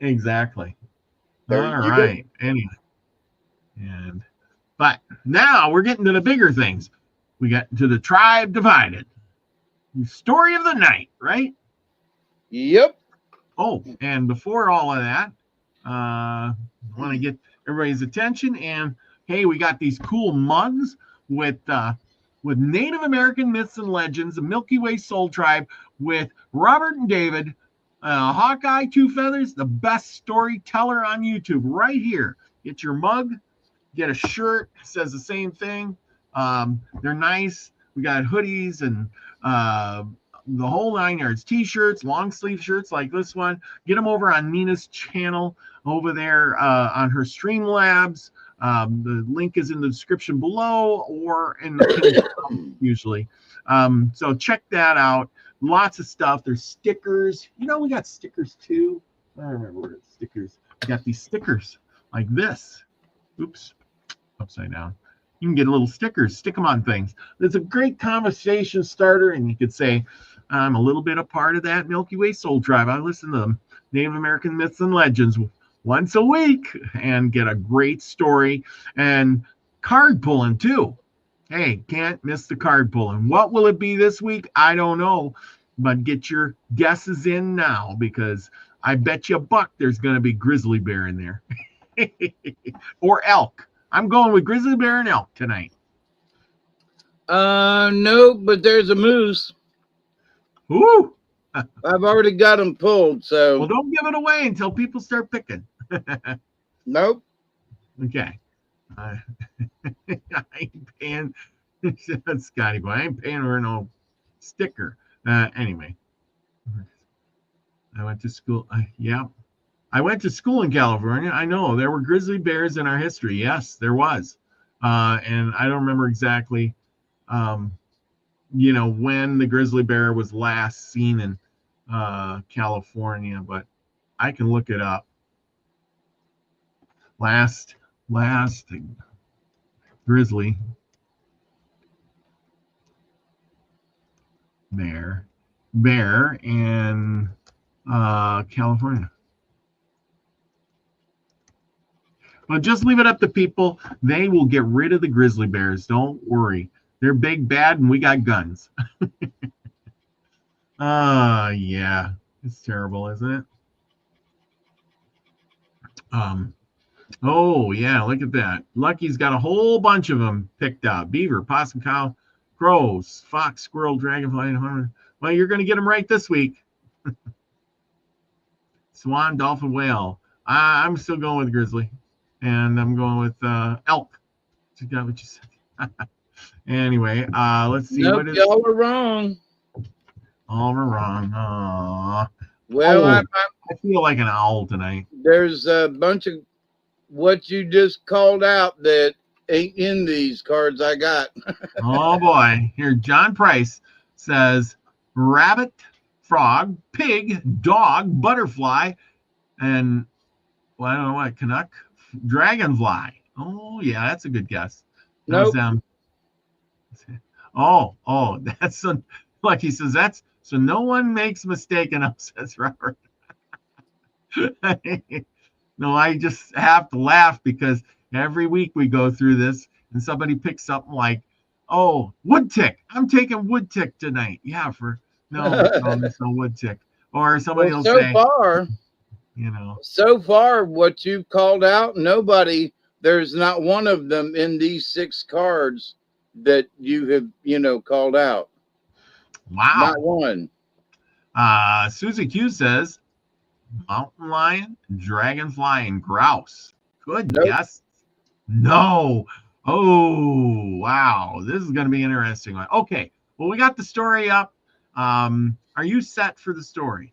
Speaker 1: Exactly. All right. Anyway. But now we're getting to the bigger things. We got to the tribe divided. Story of the night, right?
Speaker 2: Yep.
Speaker 1: Oh, and before all of that, I want to get everybody's attention. And hey, we got these cool mugs with Native American myths and legends, the Milky Way Soul Tribe, with Robert and David, Hawkeye, Two Feathers, the best storyteller on YouTube, right here. Get your mug, get a shirt, says the same thing. They're nice. We got hoodies and the whole 9 yards, t-shirts, long sleeve shirts like this one. Get them over on Nina's channel over there on her Streamlabs. The link is in the description below or in the pin usually. So check that out. Lots of stuff. There's stickers. We got stickers too. I don't remember where it's stickers. We got these stickers like this. Oops, upside down. You can get little stickers, stick them on things. It's a great conversation starter, and you could say, I'm a little bit a part of that Milky Way Soul Tribe. I listen to them, Native American myths and legends, once a week and get a great story and card pulling too. Hey, can't miss the card pulling. What will it be this week? I don't know, but get your guesses in now because I bet you $1 there's going to be grizzly bear in there or elk. I'm going with grizzly bear and elk tonight.
Speaker 2: No, but there's a moose.
Speaker 1: Ooh.
Speaker 2: I've already got them pulled, so.
Speaker 1: Well, don't give it away until people start picking.
Speaker 2: Nope.
Speaker 1: Okay. I ain't paying, Scotty boy, I ain't paying her no sticker. Anyway. I went to school. I went to school in California. I know there were grizzly bears in our history. Yes, there was. And I don't remember exactly, when the grizzly bear was last seen in California, but I can look it up. Last grizzly bear in California. Well, just leave it up to people. They will get rid of the grizzly bears. Don't worry. They're big, bad, and we got guns. Yeah. It's terrible, isn't it? Oh, yeah, look at that. Lucky's got a whole bunch of them picked out. Beaver, possum, cow, crows, fox, squirrel, dragonfly, and horn. Well, you're going to get them right this week. Swan, dolphin, whale. I'm still going with grizzly, and I'm going with elk. You got what you said. Anyway, let's see.
Speaker 2: Nope,
Speaker 1: What is
Speaker 2: y'all are wrong.
Speaker 1: all wrong? Aww.
Speaker 2: Well,
Speaker 1: I feel like an owl tonight.
Speaker 2: there's a bunch of what you just called out that ain't in these cards I got.
Speaker 1: Oh boy. Here, John Price says rabbit, frog, pig, dog, butterfly, and well, I don't know what, Canuck, dragonfly. Oh yeah, that's a good guess.
Speaker 2: Nope.
Speaker 1: Oh, that's so, like he says, that's so no one makes a mistake enough, says Robert. No, I just have to laugh because every week we go through this and somebody picks something like, oh, wood tick. I'm taking wood tick tonight. Yeah, no, there's no wood tick. Or somebody will say,
Speaker 2: so far, what you've called out, there's not one of them in these 6 cards that you have, called out.
Speaker 1: Wow.
Speaker 2: Not one.
Speaker 1: Susie Q says, mountain lion, dragonfly, and grouse. Good guess. No. Oh, wow. This is going to be interesting. Okay. Well, we got the story up. Are you set for the story?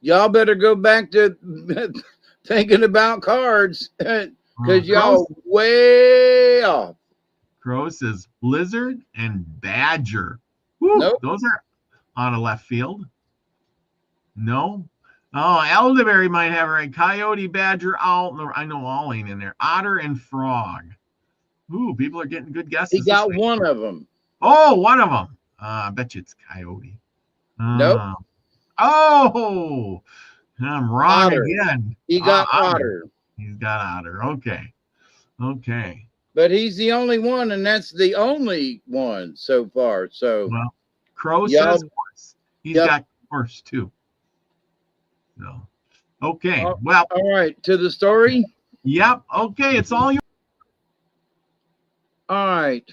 Speaker 2: Y'all better go back to thinking about cards because y'all way off.
Speaker 1: Crow says lizard and badger. Woo,
Speaker 2: nope.
Speaker 1: Those are on a left field. No. Oh, elderberry might have it right. Coyote, badger, owl. I know all ain't in there. Otter and frog. Ooh, people are getting good guesses.
Speaker 2: He got one of them.
Speaker 1: Oh, one of them. I bet you it's coyote.
Speaker 2: Nope.
Speaker 1: Oh, I'm wrong
Speaker 2: otter.
Speaker 1: Again.
Speaker 2: He got otter.
Speaker 1: He's got otter. Okay.
Speaker 2: But he's the only one, and that's the only one so far. So,
Speaker 1: well, Crow says horse. He's got horse too. So, okay. Well,
Speaker 2: all right. To the story.
Speaker 1: Yep. Okay. It's all yours.
Speaker 2: All right.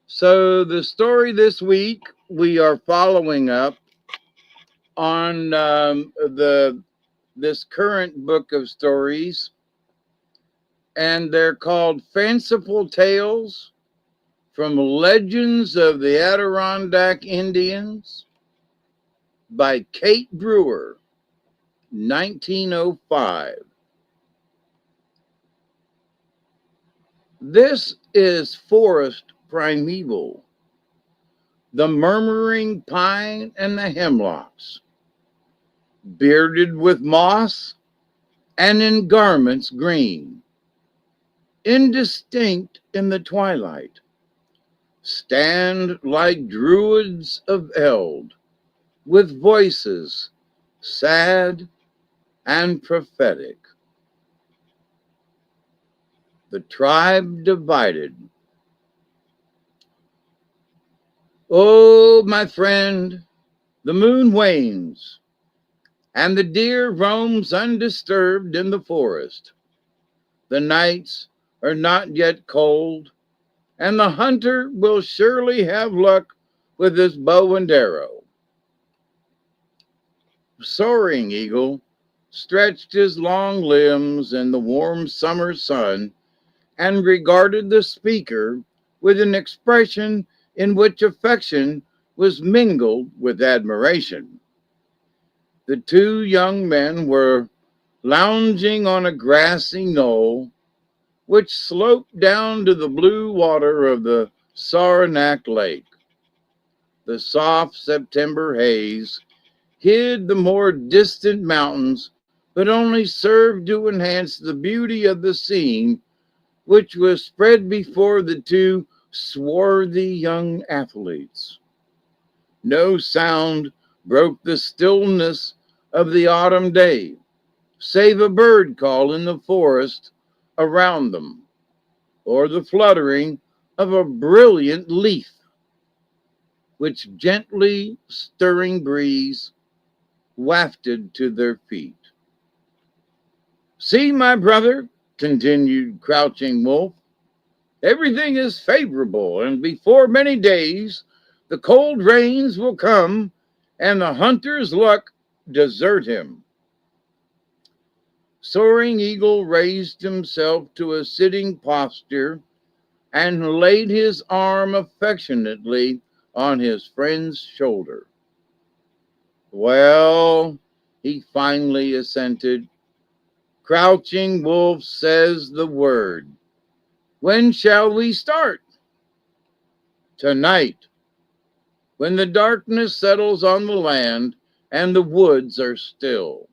Speaker 2: So the story this week we are following up on this current book of stories, and they're called Fanciful Tales from Legends of the Adirondack Indians by Kate Brewer, 1905. This is forest primeval, the murmuring pine and the hemlocks, bearded with moss and in garments green, indistinct in the twilight, stand like druids of eld, with voices sad and prophetic. The tribe divided. Oh, my friend, the moon wanes, and the deer roams undisturbed in the forest. The nights are not yet cold, and the hunter will surely have luck with his bow and arrow. Soaring Eagle stretched his long limbs in the warm summer sun and regarded the speaker with an expression in which affection was mingled with admiration. The 2 young men were lounging on a grassy knoll which sloped down to the blue water of the Saranac Lake. The soft September haze hid the more distant mountains, but only served to enhance the beauty of the scene, which was spread before the 2 swarthy young athletes. No sound broke the stillness of the autumn day, save a bird call in the forest around them, or the fluttering of a brilliant leaf, which gently stirring breeze wafted to their feet. See, my brother, continued Crouching Wolf, everything is favorable, and before many days the cold rains will come, and the hunter's luck desert him. Soaring Eagle raised himself to a sitting posture and laid his arm affectionately on his friend's shoulder. Well, he finally assented. Crouching Wolf says the word. When shall we start? Tonight, when the darkness settles on the land and the woods are still.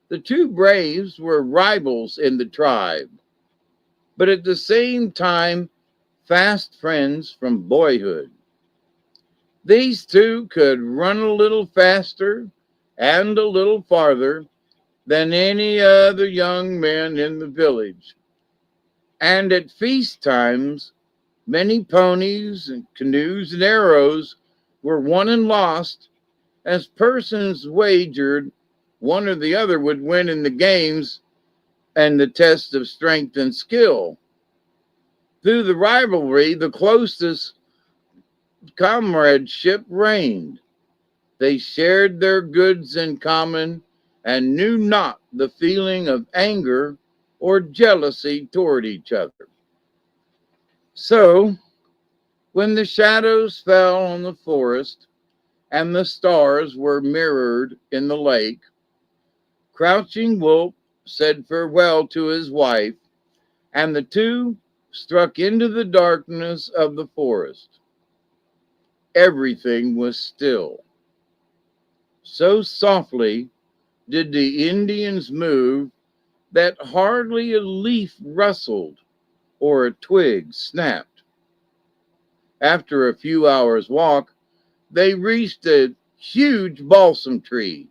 Speaker 2: The two braves were rivals in the tribe, but at the same time, fast friends from boyhood. These two could run a little faster and a little farther than any other young men in the village. And at feast times, many ponies and canoes and arrows were won and lost as persons wagered one or the other would win in the games and the test of strength and skill. Through the rivalry, the closest comradeship reigned. They shared their goods in common and knew not the feeling of anger or jealousy toward each other. So, when the shadows fell on the forest and the stars were mirrored in the lake, Crouching Wolf said farewell to his wife, and the two struck into the darkness of the forest. Everything was still. So softly did the Indians move that hardly a leaf rustled or a twig snapped. After a few hours' walk, they reached a huge balsam tree,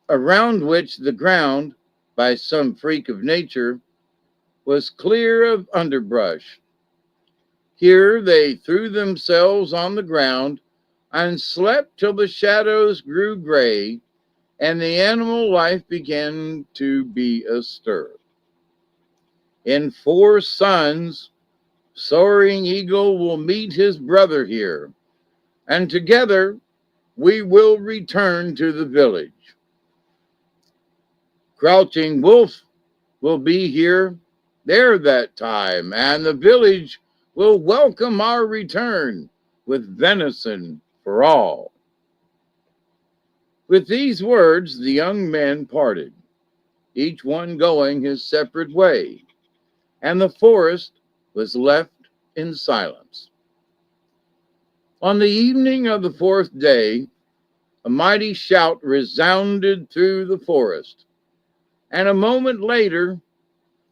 Speaker 2: around which the ground, by some freak of nature, was clear of underbrush. Here they threw themselves on the ground and slept till the shadows grew gray and the animal life began to be astir. In 4 suns, Soaring Eagle will meet his brother here, and together we will return to the village. Crouching Wolf will be here there that time, and the village will welcome our return with venison for all. With these words, the young men parted, each one going his separate way, and the forest was left in silence. On the evening of the 4th day, a mighty shout resounded through the forest, and a moment later,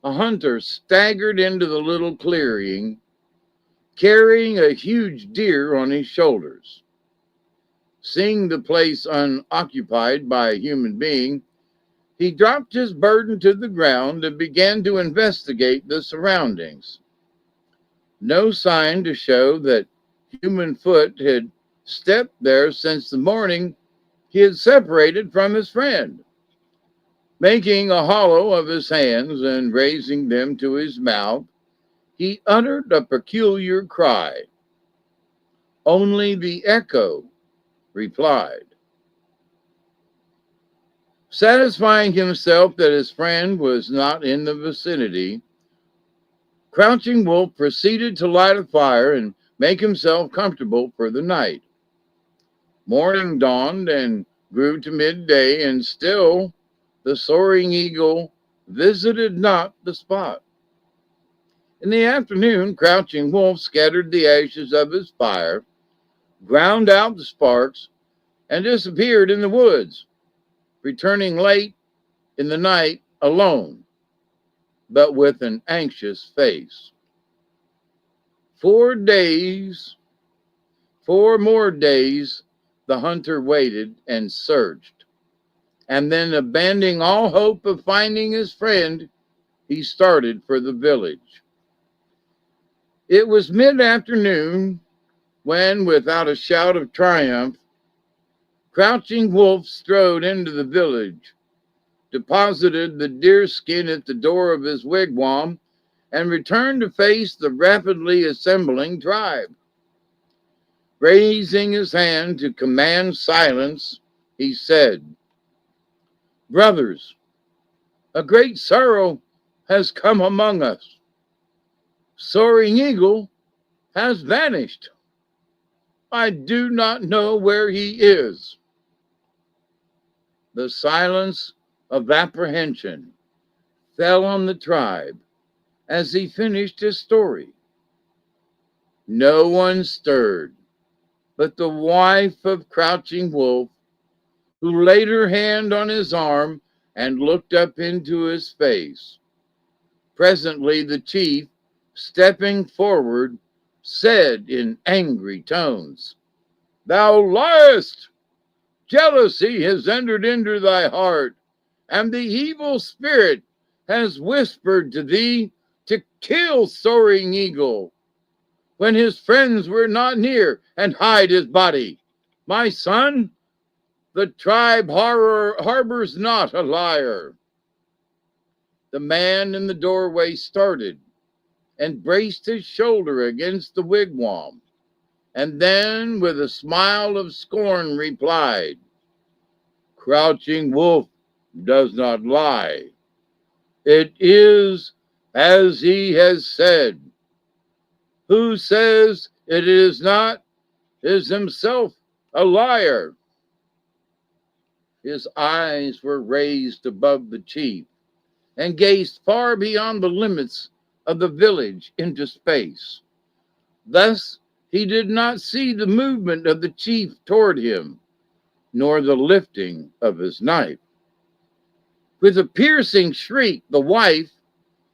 Speaker 2: a hunter staggered into the little clearing, carrying a huge deer on his shoulders. Seeing the place unoccupied by a human being, he dropped his burden to the ground and began to investigate the surroundings. No sign to show that human foot had stepped there since the morning he had separated from his friend. Making a hollow of his hands and raising them to his mouth, he uttered a peculiar cry. Only the echo replied. Satisfying himself that his friend was not in the vicinity, Crouching Wolf proceeded to light a fire and make himself comfortable for the night. Morning dawned and grew to midday, and still the Soaring Eagle visited not the spot. In the afternoon, Crouching Wolf scattered the ashes of his fire, ground out the sparks, and disappeared in the woods, returning late in the night alone, but with an anxious face. 4 more days, the hunter waited and searched, and then, abandoning all hope of finding his friend, he started for the village. It was mid-afternoon when, without a shout of triumph, Crouching Wolf strode into the village, deposited the deer skin at the door of his wigwam, and returned to face the rapidly assembling tribe. Raising his hand to command silence, he said, "Brothers, a great sorrow has come among us. Soaring Eagle has vanished. I do not know where he is." The silence of apprehension fell on the tribe as he finished his story. No one stirred but the wife of Crouching Wolf, who laid her hand on his arm and looked up into his face. Presently the chief, stepping forward, said in angry tones, "Thou liest! Jealousy has entered into thy heart, and the evil spirit has whispered to thee to kill Soaring Eagle when his friends were not near, and hide his body. My son, the tribe harbors not a liar." The man in the doorway started and braced his shoulder against the wigwam, and then with a smile of scorn replied, "Crouching Wolf does not lie. It is as he has said. Who says it is not is himself a liar." His eyes were raised above the chief and gazed far beyond the limits of the village into space. Thus he did not see the movement of the chief toward him, nor the lifting of his knife. With a piercing shriek, the wife,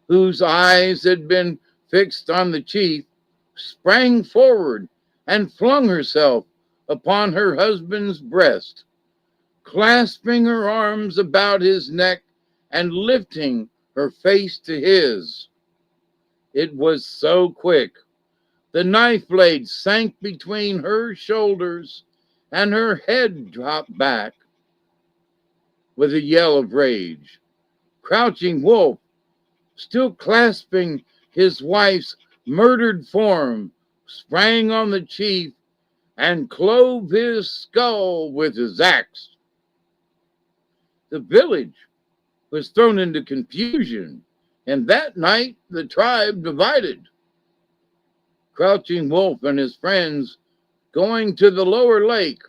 Speaker 2: whose eyes had been fixed on the chief, sprang forward and flung herself upon her husband's breast, clasping her arms about his neck and lifting her face to his. It was so quick. The knife blade sank between her shoulders and her head dropped back. With a yell of rage, Crouching Wolf, still clasping his wife's murdered form, sprang on the chief and clove his skull with his axe. The village was thrown into confusion, and that night the tribe divided. Crouching Wolf and his friends going to the lower lake,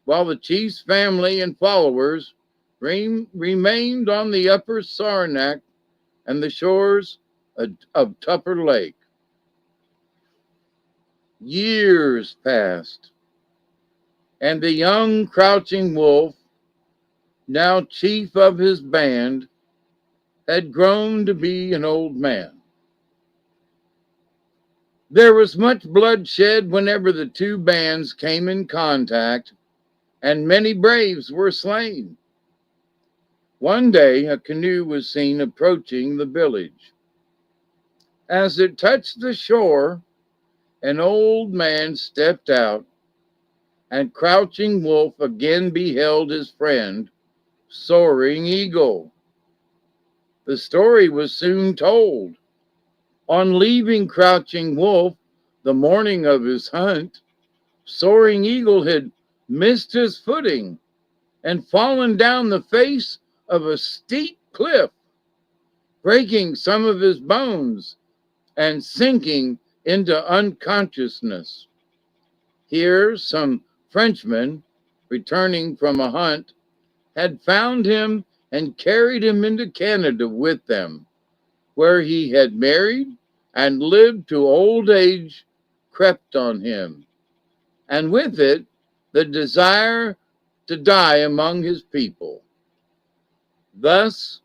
Speaker 2: while the chief's family and followers remained on the upper Saranac and the shores of Tupper Lake. Years passed, and the young Crouching Wolf, now chief of his band, had grown to be an old man. There was much bloodshed whenever the two bands came in contact, and many braves were slain. One day, a canoe was seen approaching the village. As it touched the shore, an old man stepped out, and Crouching Wolf again beheld his friend, Soaring Eagle. The story was soon told. On leaving Crouching Wolf the morning of his hunt, Soaring Eagle had missed his footing and fallen down the face of a steep cliff, breaking some of his bones and sinking into unconsciousness. Here, some Frenchmen, returning from a hunt, had found him and carried him into Canada with them, where he had married and lived to old age crept on him, and with it the desire to die among his people. Thus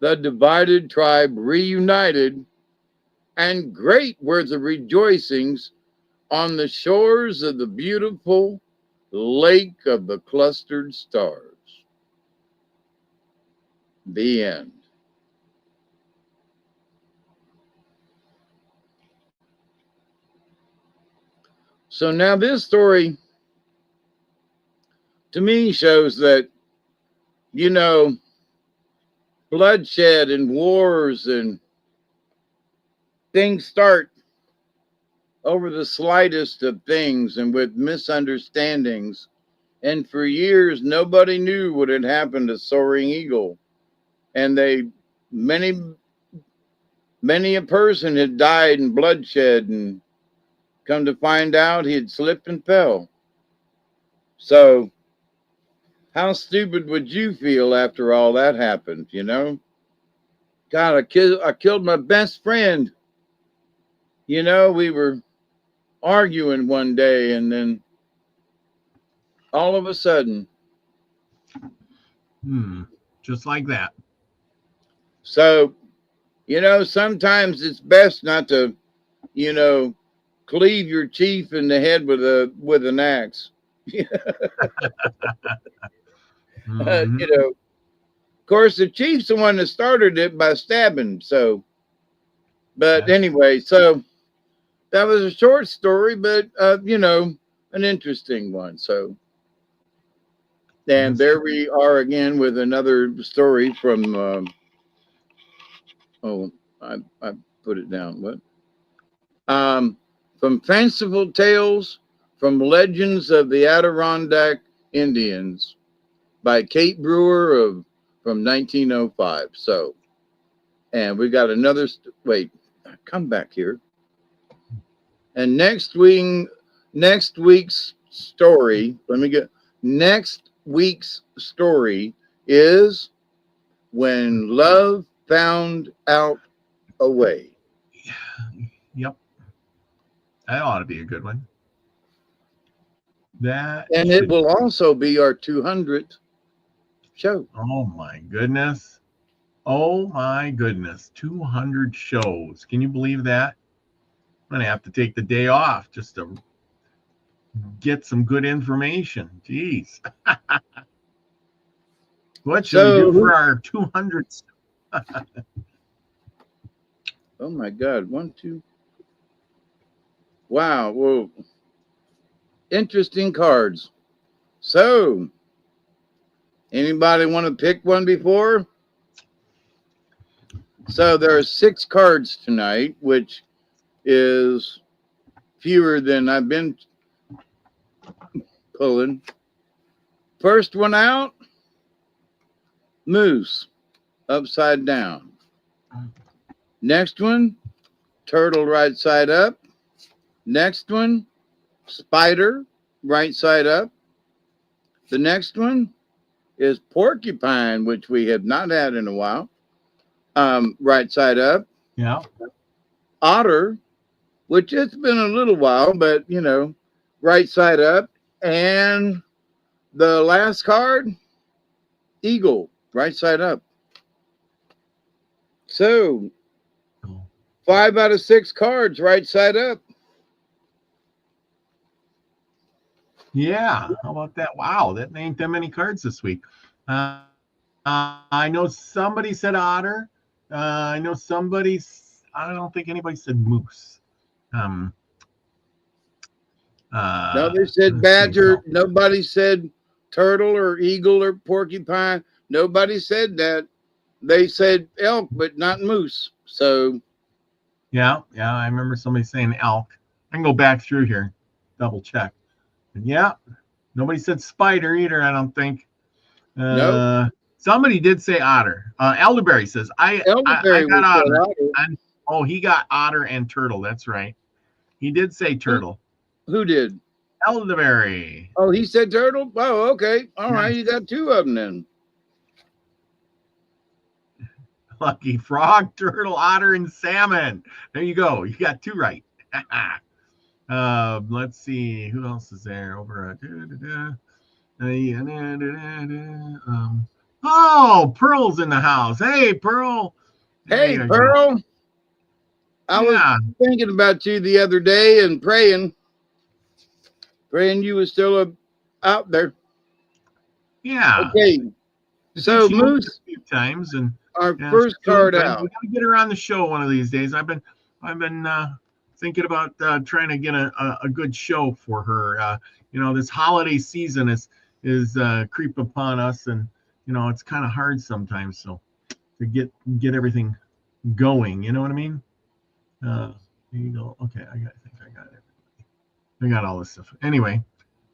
Speaker 2: the divided tribe reunited, and great were the rejoicings on the shores of the beautiful Lake of the Clustered Stars. The end. So now this story, to me, shows that, bloodshed and wars and things start over the slightest of things and with misunderstandings And for years, nobody knew what had happened to Soaring Eagle. And many a person had died in bloodshed, and come to find out he had slipped and fell. So how stupid would you feel after all that happened, you know? God, I killed my best friend. You know, we were arguing one day, and then all of a sudden.
Speaker 1: Just like that.
Speaker 2: So, you know, sometimes it's best not to, you know, cleave your chief in the head with an axe. You know, of course, the chief's the one that started it by stabbing. So, but anyway, so that was a short story, but you know, an interesting one. So, and there we are again with another story from. I put it down. What? From Fanciful Tales from Legends of the Adirondack Indians by Kate Brewer from 1905. So, and we got another. Wait, come back here. And next week's story. Next week's story is When Love Found Out a Way.
Speaker 1: Yep. That ought to be a good one.
Speaker 2: It will also be our 200th show.
Speaker 1: Oh my goodness. Oh my goodness. 200 shows. Can you believe that? I'm going to have to take the day off just to get some good information. Jeez. What should we do for our 200th?
Speaker 2: Oh my God. 1, 2. Wow. Whoa. Interesting cards. So, anybody want to pick one before? So there are 6 cards tonight, which is fewer than I've been pulling. First one out, moose, upside down. Next one, turtle, right side up. Next one, spider, right side up. The next one is porcupine, which we have not had in a while. Right side up.
Speaker 1: Yeah.
Speaker 2: Otter, which it's been a little while, but you know, right side up. And the last card, eagle, right side up. So 5 out of 6 cards, right side up.
Speaker 1: Yeah, how about that? Wow, that ain't that many cards this week. I know somebody said otter. I know I don't think anybody said moose.
Speaker 2: No, they said badger. Nobody said turtle or eagle or porcupine. Nobody said that. They said elk, but not moose. So,
Speaker 1: yeah, I remember somebody saying elk. I can go back through here, double check. And yeah, nobody said spider either, I don't think.
Speaker 2: No.
Speaker 1: Somebody did say otter. Elderberry says, I got otter. He got otter and turtle. That's right. He did say turtle.
Speaker 2: Who did?
Speaker 1: Elderberry.
Speaker 2: Oh, he said turtle? Oh, okay. All right. You got 2 of them then.
Speaker 1: Lucky frog, turtle, otter, and salmon. There you go. You got 2 right. Let's see. Who else is there? Over Pearl's in the house. Hey, Pearl.
Speaker 2: Hey, Pearl. I was thinking about you the other day and praying you were still out there.
Speaker 1: Yeah.
Speaker 2: Okay. So moose
Speaker 1: a few times, and
Speaker 2: our first card out.
Speaker 1: We gotta get her on the show one of these days. I've been thinking about trying to get a good show for her. You know, this holiday season is creep upon us, and you know it's kind of hard sometimes. So to get everything going, you know what I mean? There you go. Okay, I think I got it. I got all this stuff. Anyway,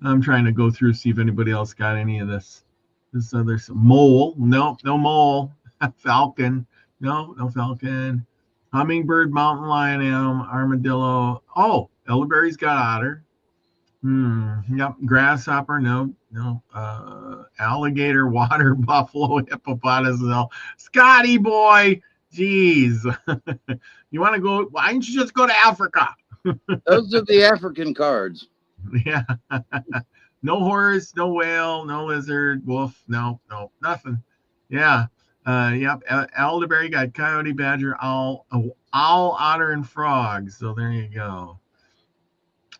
Speaker 1: I'm trying to go through, see if anybody else got any of this. This other mole. No, no mole. Falcon. No, no falcon. Hummingbird, mountain lion, armadillo. Oh, elderberry's got otter. Yep. Grasshopper. No, no. Alligator, water buffalo, hippopotamus. No. Scotty boy. Jeez. You want to go? Why don't you just go to Africa?
Speaker 2: Those are the African cards.
Speaker 1: Yeah. No horse, no whale, no lizard, wolf, no, nothing. Yeah. Yep. Elderberry got coyote, badger, owl, otter, and frog. So there you go.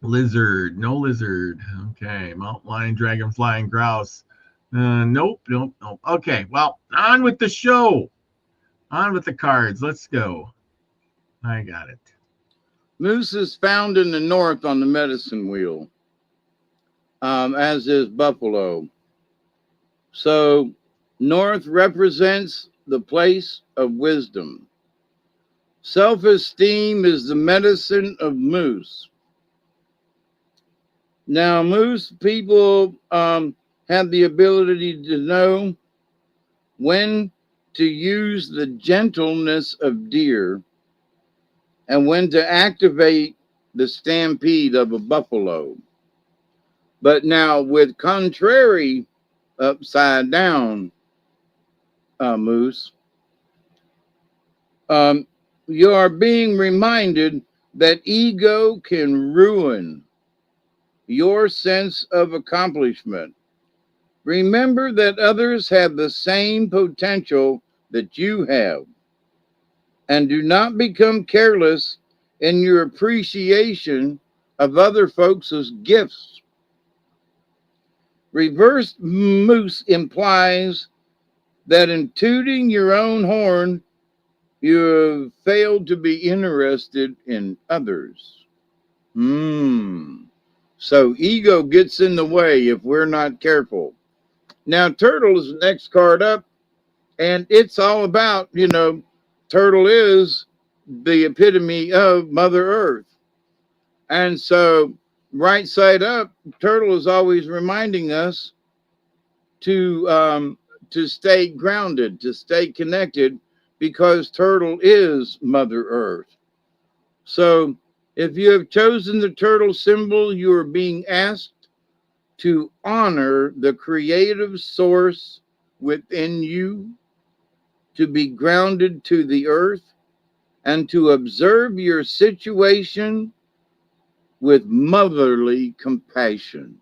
Speaker 1: Lizard, no lizard. Okay. Mountain lion, dragonfly, and grouse. Nope. Okay. Well, on with the show. On with the cards. Let's go. I got it.
Speaker 2: Moose is found in the north on the medicine wheel, as is buffalo. So north represents the place of wisdom. Self-esteem is the medicine of moose. Now, moose people have the ability to know when to use the gentleness of deer and when to activate the stampede of a buffalo. But now with contrary upside down moose, you are being reminded that ego can ruin your sense of accomplishment. Remember that others have the same potential that you have, and do not become careless in your appreciation of other folks' gifts. Reverse moose implies that in tooting your own horn, you have failed to be interested in others. So ego gets in the way if we're not careful. Now, turtle is the next card up, and it's all about, turtle is the epitome of Mother Earth. And so, right side up, turtle is always reminding us to stay grounded, to stay connected, because turtle is Mother Earth. So, if you have chosen the turtle symbol, you are being asked to honor the creative source within you, to be grounded to the earth, and to observe your situation with motherly compassion.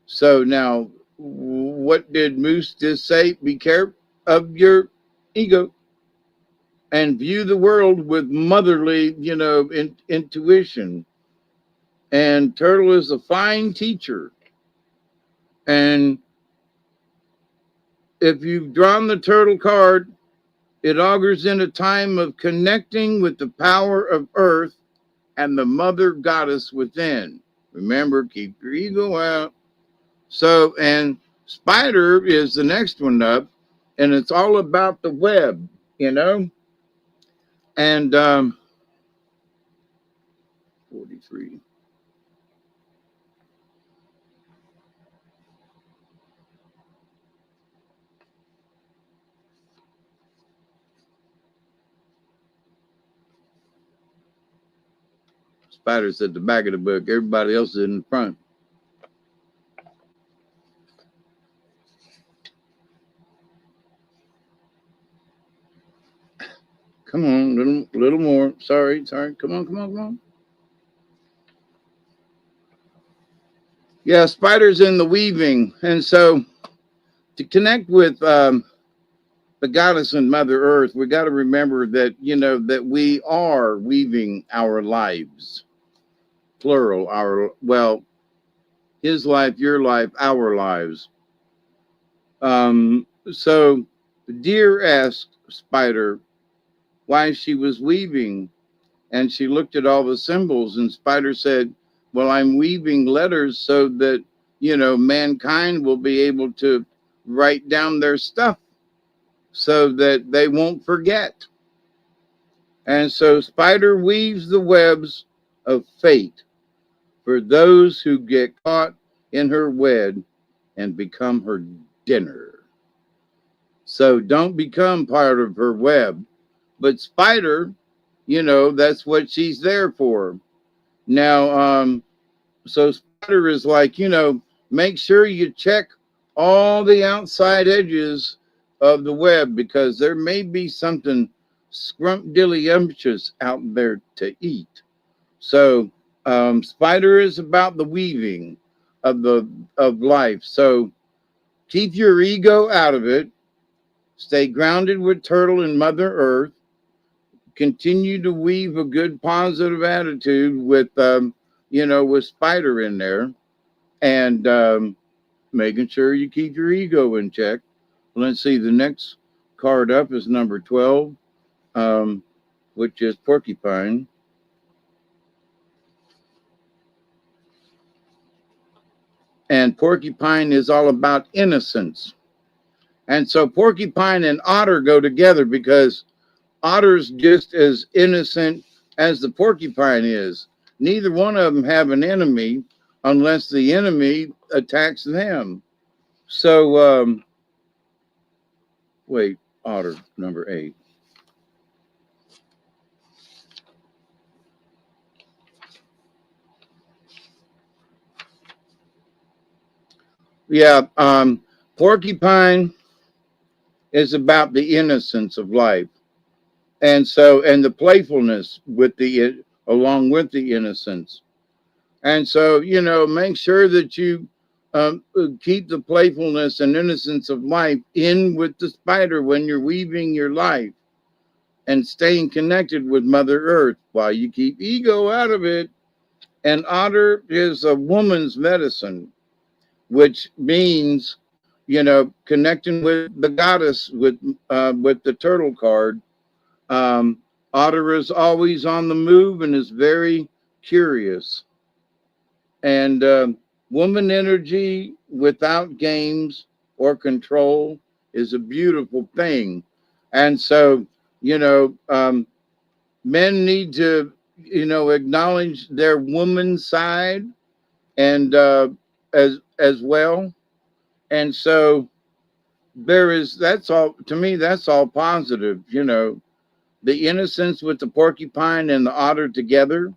Speaker 2: So now, what did Moose just say? Be careful of your ego and view the world with motherly, intuition. And turtle is a fine teacher. And if you've drawn the turtle card, it augurs in a time of connecting with the power of earth and the mother goddess within. Remember, keep your ego out. So, and spider is the next one up, and it's all about the web, and 43. Spider's at the back of the book. Everybody else is in the front. Come on, little more. Sorry. Come on. Yeah, spider's in the weaving. And so to connect with the goddess and Mother Earth, we got to remember that, that we are weaving our lives. Plural, his life, your life, our lives. So the deer asked Spider why she was weaving, and she looked at all the symbols, and Spider said, well, I'm weaving letters so that, mankind will be able to write down their stuff so that they won't forget. And so Spider weaves the webs of fate for those who get caught in her web and become her dinner. So don't become part of her web. But spider, that's what she's there for. Now, so spider is like, make sure you check all the outside edges of the web, because there may be something scrumptious out there to eat. So spider is about the weaving of life. So keep your ego out of it. Stay grounded with turtle and Mother Earth. Continue to weave a good positive attitude with with spider in there, and making sure you keep your ego in check. Let's see, the next card up is number 12, which is porcupine. And porcupine is all about innocence. And so porcupine and otter go together, because otter's just as innocent as the porcupine is. Neither one of them have an enemy unless the enemy attacks them. So, wait, otter, number 8. Yeah, porcupine is about the innocence of life. And the playfulness along with the innocence. And so, make sure that you keep the playfulness and innocence of life in with the spider when you're weaving your life, and staying connected with Mother Earth while you keep ego out of it. And otter is a woman's medicine, which means, connecting with the goddess with the turtle card. Otter is always on the move and is very curious. And woman energy without games or control is a beautiful thing. And so, men need to, acknowledge their woman side, and as well. And so that's all, to me, that's all positive, the innocence with the porcupine and the otter together.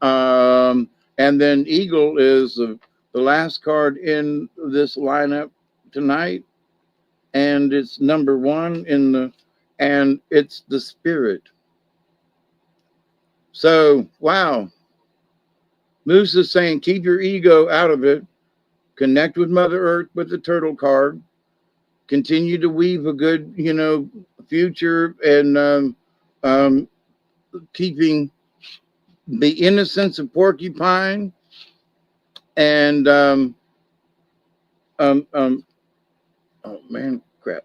Speaker 2: And then eagle is the last card in this lineup tonight. And it's number 1 and it's the spirit. So, wow. Moose is saying, keep your ego out of it. Connect with Mother Earth with the turtle card. Continue to weave a good, future, and keeping the innocence of porcupine, and oh man, crap.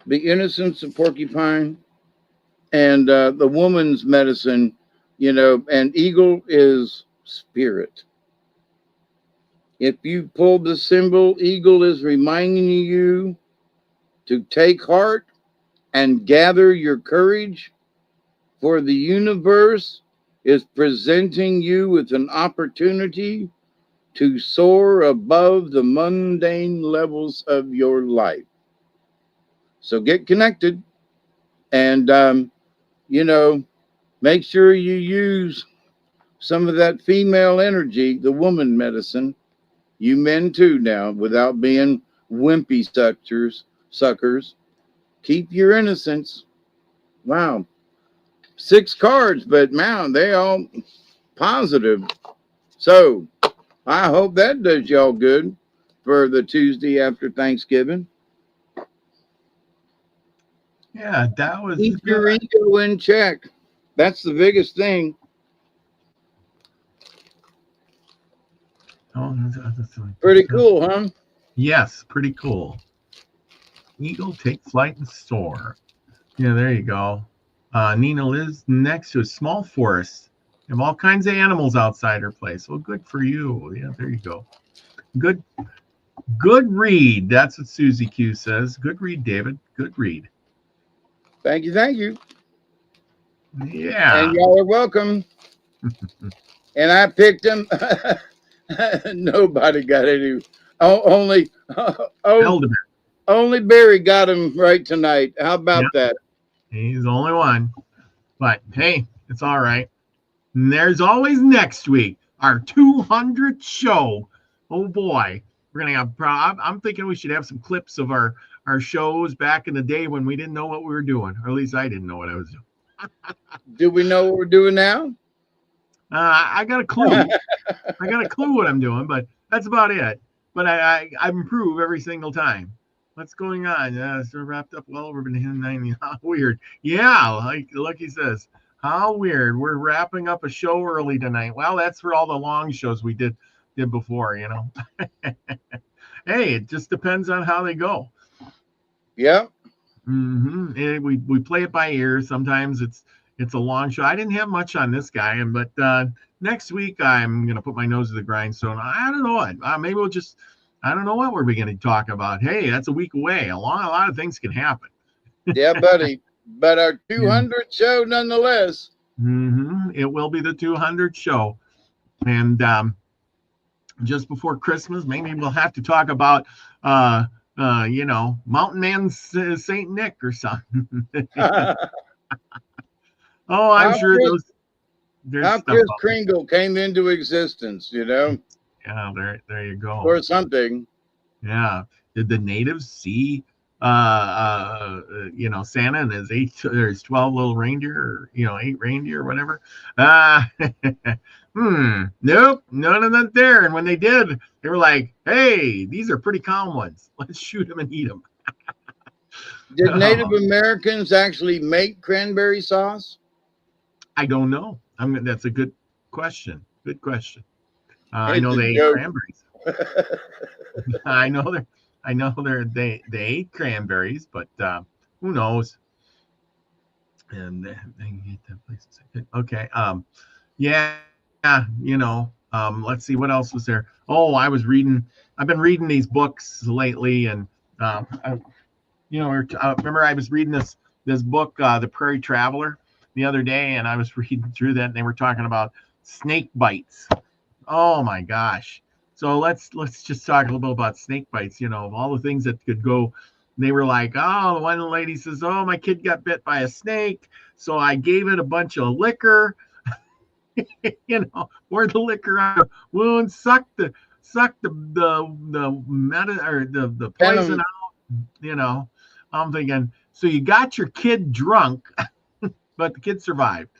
Speaker 2: The innocence of porcupine, and the woman's medicine, and eagle is spirit. If you pull the symbol, eagle is reminding you to take heart and gather your courage, for the universe is presenting you with an opportunity to soar above the mundane levels of your life. So get connected, and, make sure you use some of that female energy, the woman medicine. You men too now, without being wimpy suckers. Keep your innocence. Wow. 6 cards, but man, they all positive. So I hope that does y'all good for the Tuesday after Thanksgiving.
Speaker 1: Yeah, that was
Speaker 2: Keep
Speaker 1: good.
Speaker 2: your ego in check. That's the biggest thing.
Speaker 1: Oh,
Speaker 2: Pretty cool, huh?
Speaker 1: Yes, pretty cool. Eagle take flight and soar. Yeah, there you go. Nina lives next to a small forest. You have all kinds of animals outside her place. Well, good for you. Yeah, there you go. Good read. That's what Susie Q says. Good read, David. Good read.
Speaker 2: Thank you.
Speaker 1: Yeah.
Speaker 2: And y'all are welcome. And I picked them. Nobody got any. Only
Speaker 1: Elderberry.
Speaker 2: only Barry got him right tonight. How
Speaker 1: Yeah,
Speaker 2: about that?
Speaker 1: he's the only one. But hey, it's all right. And there's always next week, our 200th show. Oh boy, we're gonna have. I'm thinking we should have some clips of our shows back in the day when we didn't know what we were doing, or at least I didn't know what I was doing.
Speaker 2: Do we know what we're doing now?
Speaker 1: I got a clue. I got a clue what I'm doing, but that's about it. But I improve every single time. What's going on? So wrapped up well over 90. How weird. Yeah, like he says, how weird. We're wrapping up a show early tonight. Well, that's for all the long shows we did before, you know. Hey, it just depends on how they go.
Speaker 2: Yeah.
Speaker 1: We play it by ear. Sometimes it's a long show. I didn't have much on this guy, but next week I'm gonna put my nose to the grindstone. I don't know what. Maybe we'll just. I don't know what we're beginning to talk about. Hey, that's a week away. A lot of things can happen.
Speaker 2: Yeah, buddy. But our 200th show, nonetheless.
Speaker 1: It will be the 200th show, and just before Christmas, maybe we'll have to talk about Mountain Man Saint Nick or something. Oh, I'm sure there's
Speaker 2: how
Speaker 1: stuff
Speaker 2: Kris
Speaker 1: up.
Speaker 2: Kringle came into existence, you know,
Speaker 1: Yeah, there you go.
Speaker 2: or something.
Speaker 1: Yeah. Did the natives see Santa and his 12 little reindeer, or 8 reindeer or whatever? Nope, none of that there. And when they did, they were like, hey, these are pretty calm ones. Let's shoot them and eat them.
Speaker 2: Did Native Americans actually make cranberry sauce?
Speaker 1: I don't know. That's a good question. Good question. I
Speaker 2: It's
Speaker 1: know
Speaker 2: a
Speaker 1: they ate
Speaker 2: joke.
Speaker 1: cranberries. They ate cranberries, but who knows? And they get that place. Okay. Let's see what else was there. Oh, I've been reading these books lately, and remember I was reading this book, The Prairie Traveler, the other day, and I was reading through that, and they were talking about snake bites. Oh my gosh. So let's just talk a little bit about snake bites, of all the things that could go. They were like, oh, one lady says, oh, my kid got bit by a snake, so I gave it a bunch of liquor, poured the liquor on the wound, sucked the poison out, I'm thinking, so you got your kid drunk, but the kid survived,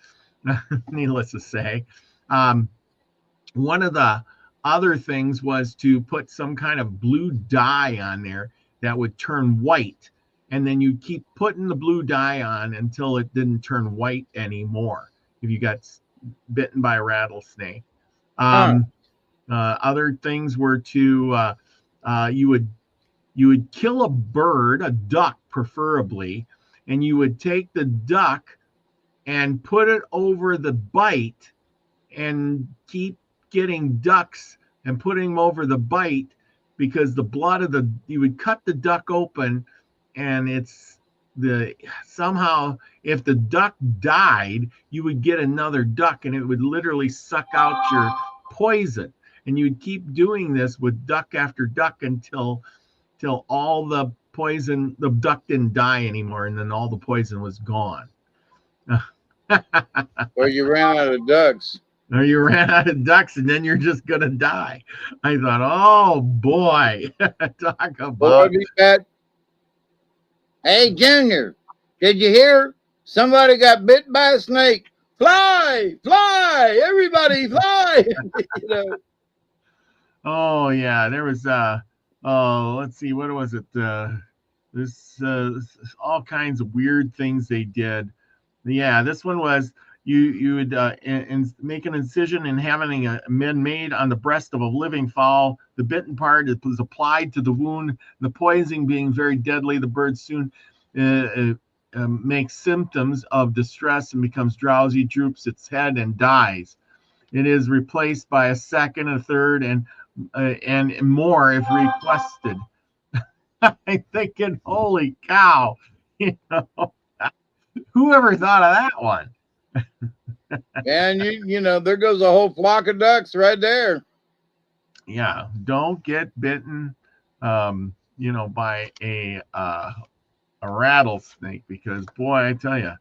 Speaker 1: needless to say. One of the other things was to put some kind of blue dye on there that would turn white. And then you keep putting the blue dye on until it didn't turn white anymore if you got bitten by a rattlesnake. Other things were to you would kill a bird, a duck preferably, and you would take the duck and put it over the bite and keep getting ducks and putting them over the bite, because the blood you would cut the duck open, and somehow if the duck died, you would get another duck, and it would literally suck out your poison. And you'd keep doing this with duck after duck until all the poison, the duck didn't die anymore, and then all the poison was gone.
Speaker 2: Or you ran out of ducks.
Speaker 1: Or you ran out of ducks, and then you're just gonna die. I thought, oh boy, talk about.
Speaker 2: Hey, Junior, did you hear? Somebody got bit by a snake. Fly, fly, everybody fly.
Speaker 1: Oh yeah, there was let's see, what was it? There's all kinds of weird things they did. Yeah, this one was you would make an incision and having a made on the breast of a living fowl. The bitten part was applied to the wound. The poison being very deadly, the bird soon makes symptoms of distress and becomes drowsy, droops its head, and dies. It is replaced by a second, a third, and more if requested. I'm thinking, holy cow! Whoever thought of that one?
Speaker 2: And you know, there goes a whole flock of ducks right there.
Speaker 1: Yeah, don't get bitten, by a rattlesnake, because boy, I tell you.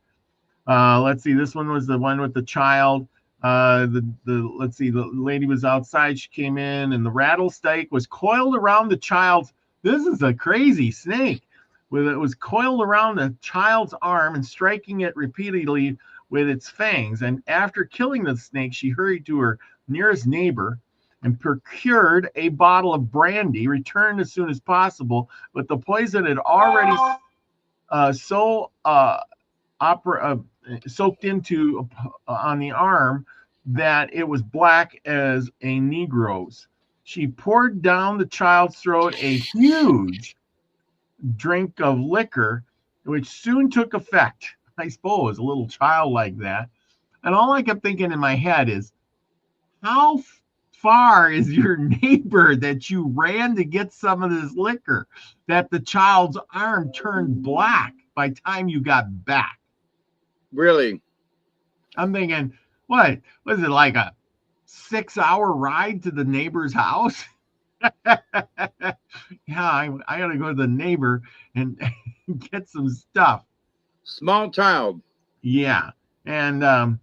Speaker 1: Let's see. This one was the one with the child. Let's see. The lady was outside. She came in, and the rattlesnake was coiled around the child's. This is a crazy snake. It was coiled around the child's arm and striking it repeatedly with its fangs. And after killing the snake, she hurried to her nearest neighbor and procured a bottle of brandy. Returned as soon as possible, but the poison had already soaked into on the arm that it was black as a Negro's. She poured down the child's throat a huge drink of liquor, which soon took effect. I suppose a little child like that. And all I kept thinking in my head is, how far is your neighbor that you ran to get some of this liquor that the child's arm turned black by the time you got back?
Speaker 2: Really?
Speaker 1: I'm thinking, what was it, like a 6-hour ride to the neighbor's house? Yeah, I gotta go to the neighbor and get some stuff.
Speaker 2: Small child.
Speaker 1: Yeah, and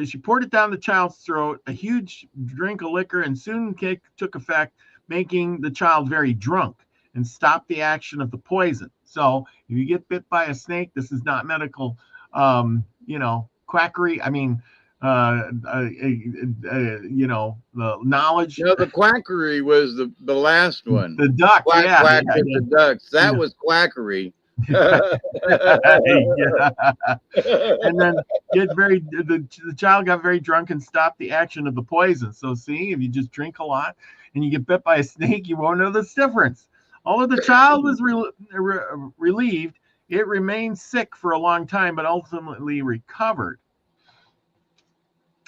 Speaker 1: she poured it down the child's throat, a huge drink of liquor, and soon took effect, making the child very drunk and stopped the action of the poison. So if you get bit by a snake, this is not medical, quackery. I mean, the knowledge.
Speaker 2: No, the quackery was the last one.
Speaker 1: The duck,
Speaker 2: Quack,
Speaker 1: yeah,
Speaker 2: quack
Speaker 1: yeah,
Speaker 2: with
Speaker 1: yeah.
Speaker 2: the ducks. That was quackery.
Speaker 1: Yeah. And then the child got very drunk and stopped the action of the poison. So see, if you just drink a lot and you get bit by a snake, you won't know this difference. Although the child was relieved, it remained sick for a long time, but ultimately recovered.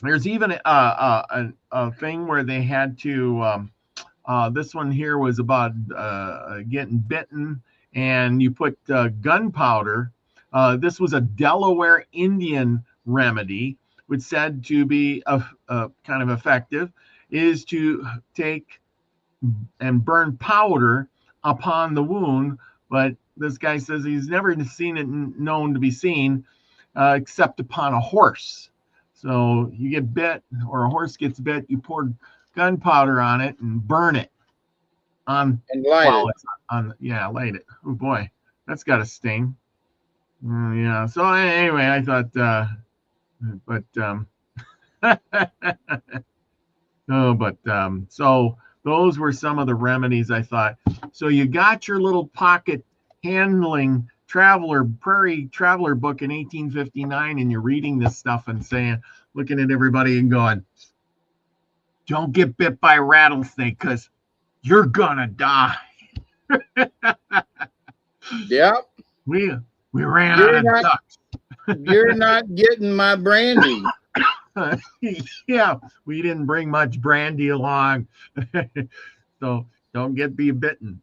Speaker 1: There's even a thing where they had to. This one here was about getting bitten, and you put gunpowder. This was a Delaware Indian remedy, which said to be kind of effective, is to take and burn powder upon the wound. But this guy says he's never seen it known to be seen except upon a horse. So you get bit, or a horse gets bit, you pour gunpowder on it and burn it on
Speaker 2: and light it.
Speaker 1: Light it. Oh boy, that's got a sting. Yeah. So anyway, I thought, so those were some of the remedies I thought. So you got your little pocket handling prairie traveler book in 1859, and you're reading this stuff and saying, looking at everybody and going, don't get bit by a rattlesnake because you're gonna die.
Speaker 2: Yep.
Speaker 1: We ran out of ducks.
Speaker 2: You're not getting my brandy.
Speaker 1: Yeah, we didn't bring much brandy along. So don't be bitten.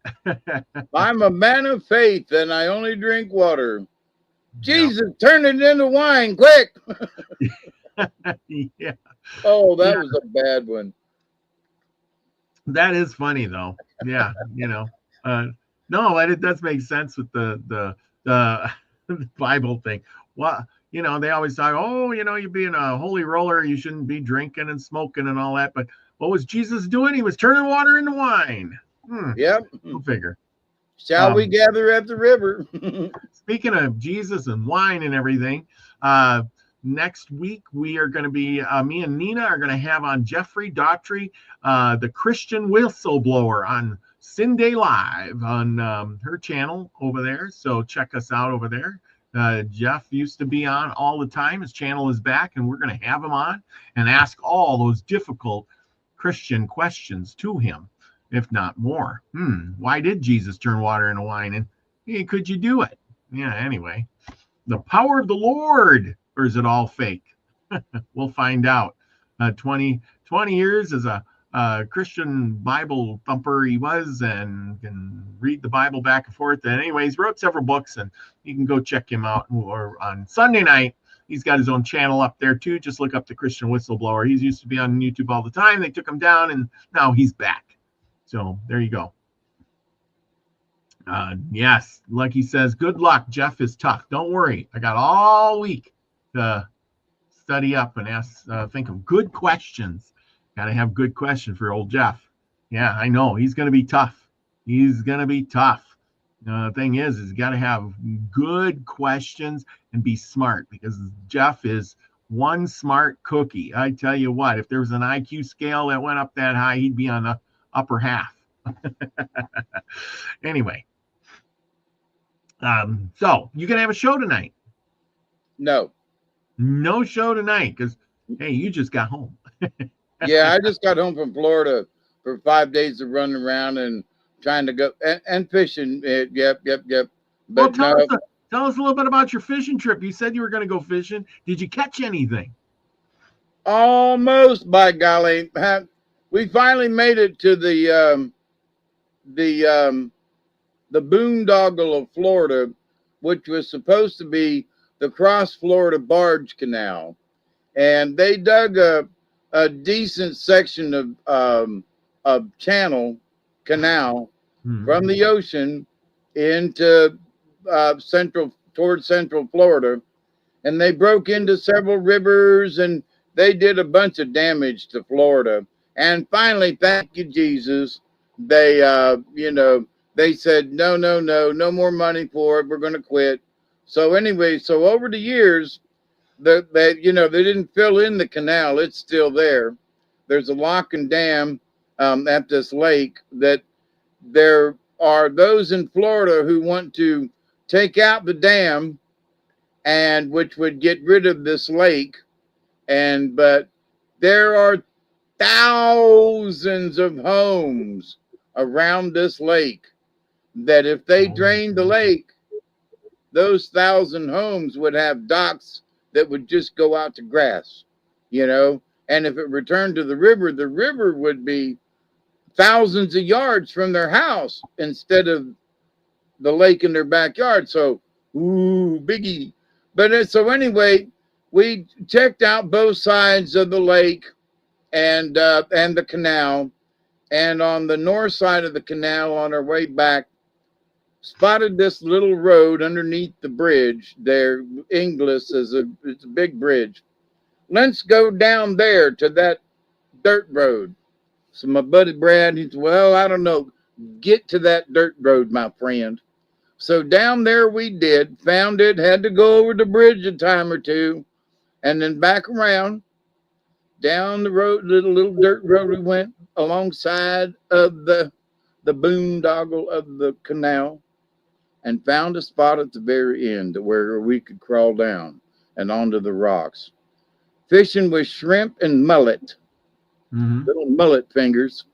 Speaker 2: I'm a man of faith and I only drink water. Jesus, turn it into wine, quick.
Speaker 1: Yeah.
Speaker 2: Oh, that was a bad one.
Speaker 1: That is funny though. Yeah, no, it does make sense with the Bible thing. Well, they always talk, you being a holy roller, you shouldn't be drinking and smoking and all that. But what was Jesus doing? He was turning water into wine.
Speaker 2: Yep.
Speaker 1: Go figure.
Speaker 2: Shall we gather at the river?
Speaker 1: Speaking of Jesus and wine and everything, next week we are going to be, me and Nina are going to have on Jeffrey Daughtry, the Christian whistleblower, on Sunday Live on her channel over there. So check us out over there. Jeff used to be on all the time. His channel is back, and we're going to have him on and ask all those difficult Christian questions to him, if not more. Why did Jesus turn water into wine? And hey, could you do it? Yeah, anyway. The power of the Lord, or is it all fake? We'll find out. 20 years as a Christian Bible thumper he was, and can read the Bible back and forth. And anyways, wrote several books, and you can go check him out. Or on Sunday night, He's got his own channel up there too. Just look up the Christian Whistleblower. He's used to be on YouTube all the time. They took him down, and now he's back. So there you go. Yes, Lucky says, good luck. Jeff is tough. Don't worry. I got all week to study up and think of good questions. Got to have good questions for old Jeff. Yeah, I know. He's going to be tough. He's going to be tough. The thing is you got to have good questions and be smart, because Jeff is one smart cookie. I tell you what, if there was an IQ scale that went up that high, he'd be on the upper half. Anyway, so you gonna have a show tonight?
Speaker 2: No
Speaker 1: show tonight, because hey, you just got home.
Speaker 2: Yeah, I just got home from Florida for 5 days of running around and trying to go and fishing. Yep. But
Speaker 1: well, tell us a little bit about your fishing trip. You said you were going to go fishing. Did you catch anything?
Speaker 2: Almost, by golly. We finally made it to the boondoggle of Florida, which was supposed to be the Cross Florida Barge Canal, and they dug a decent section of canal from the ocean into towards central Florida, and they broke into several rivers, and they did a bunch of damage to Florida. And finally, thank you, Jesus, they they said no more money for it. We're going to quit. So anyway, so over the years, they didn't fill in the canal. It's still there. There's a lock and dam at this lake that there are those in Florida who want to take out the dam, and which would get rid of this lake. But there are thousands of homes around this lake that if they drained the lake, those 1,000 homes would have docks that would just go out to grass, and if it returned to the river would be thousands of yards from their house instead of the lake in their backyard. So, biggie. But so anyway, we checked out both sides of the lake and the canal, and on the north side of the canal on our way back, spotted this little road underneath the bridge there. Inglis it's a big bridge. Let's go down there to that dirt road. So my buddy Brad, he said, well, I don't know. Get to that dirt road, my friend. So down there we did, found it, had to go over the bridge a time or two, and then back around, down the road, little dirt road we went alongside of the boondoggle of the canal, and found a spot at the very end where we could crawl down and onto the rocks. Fishing with shrimp and mullet, little mullet fingers,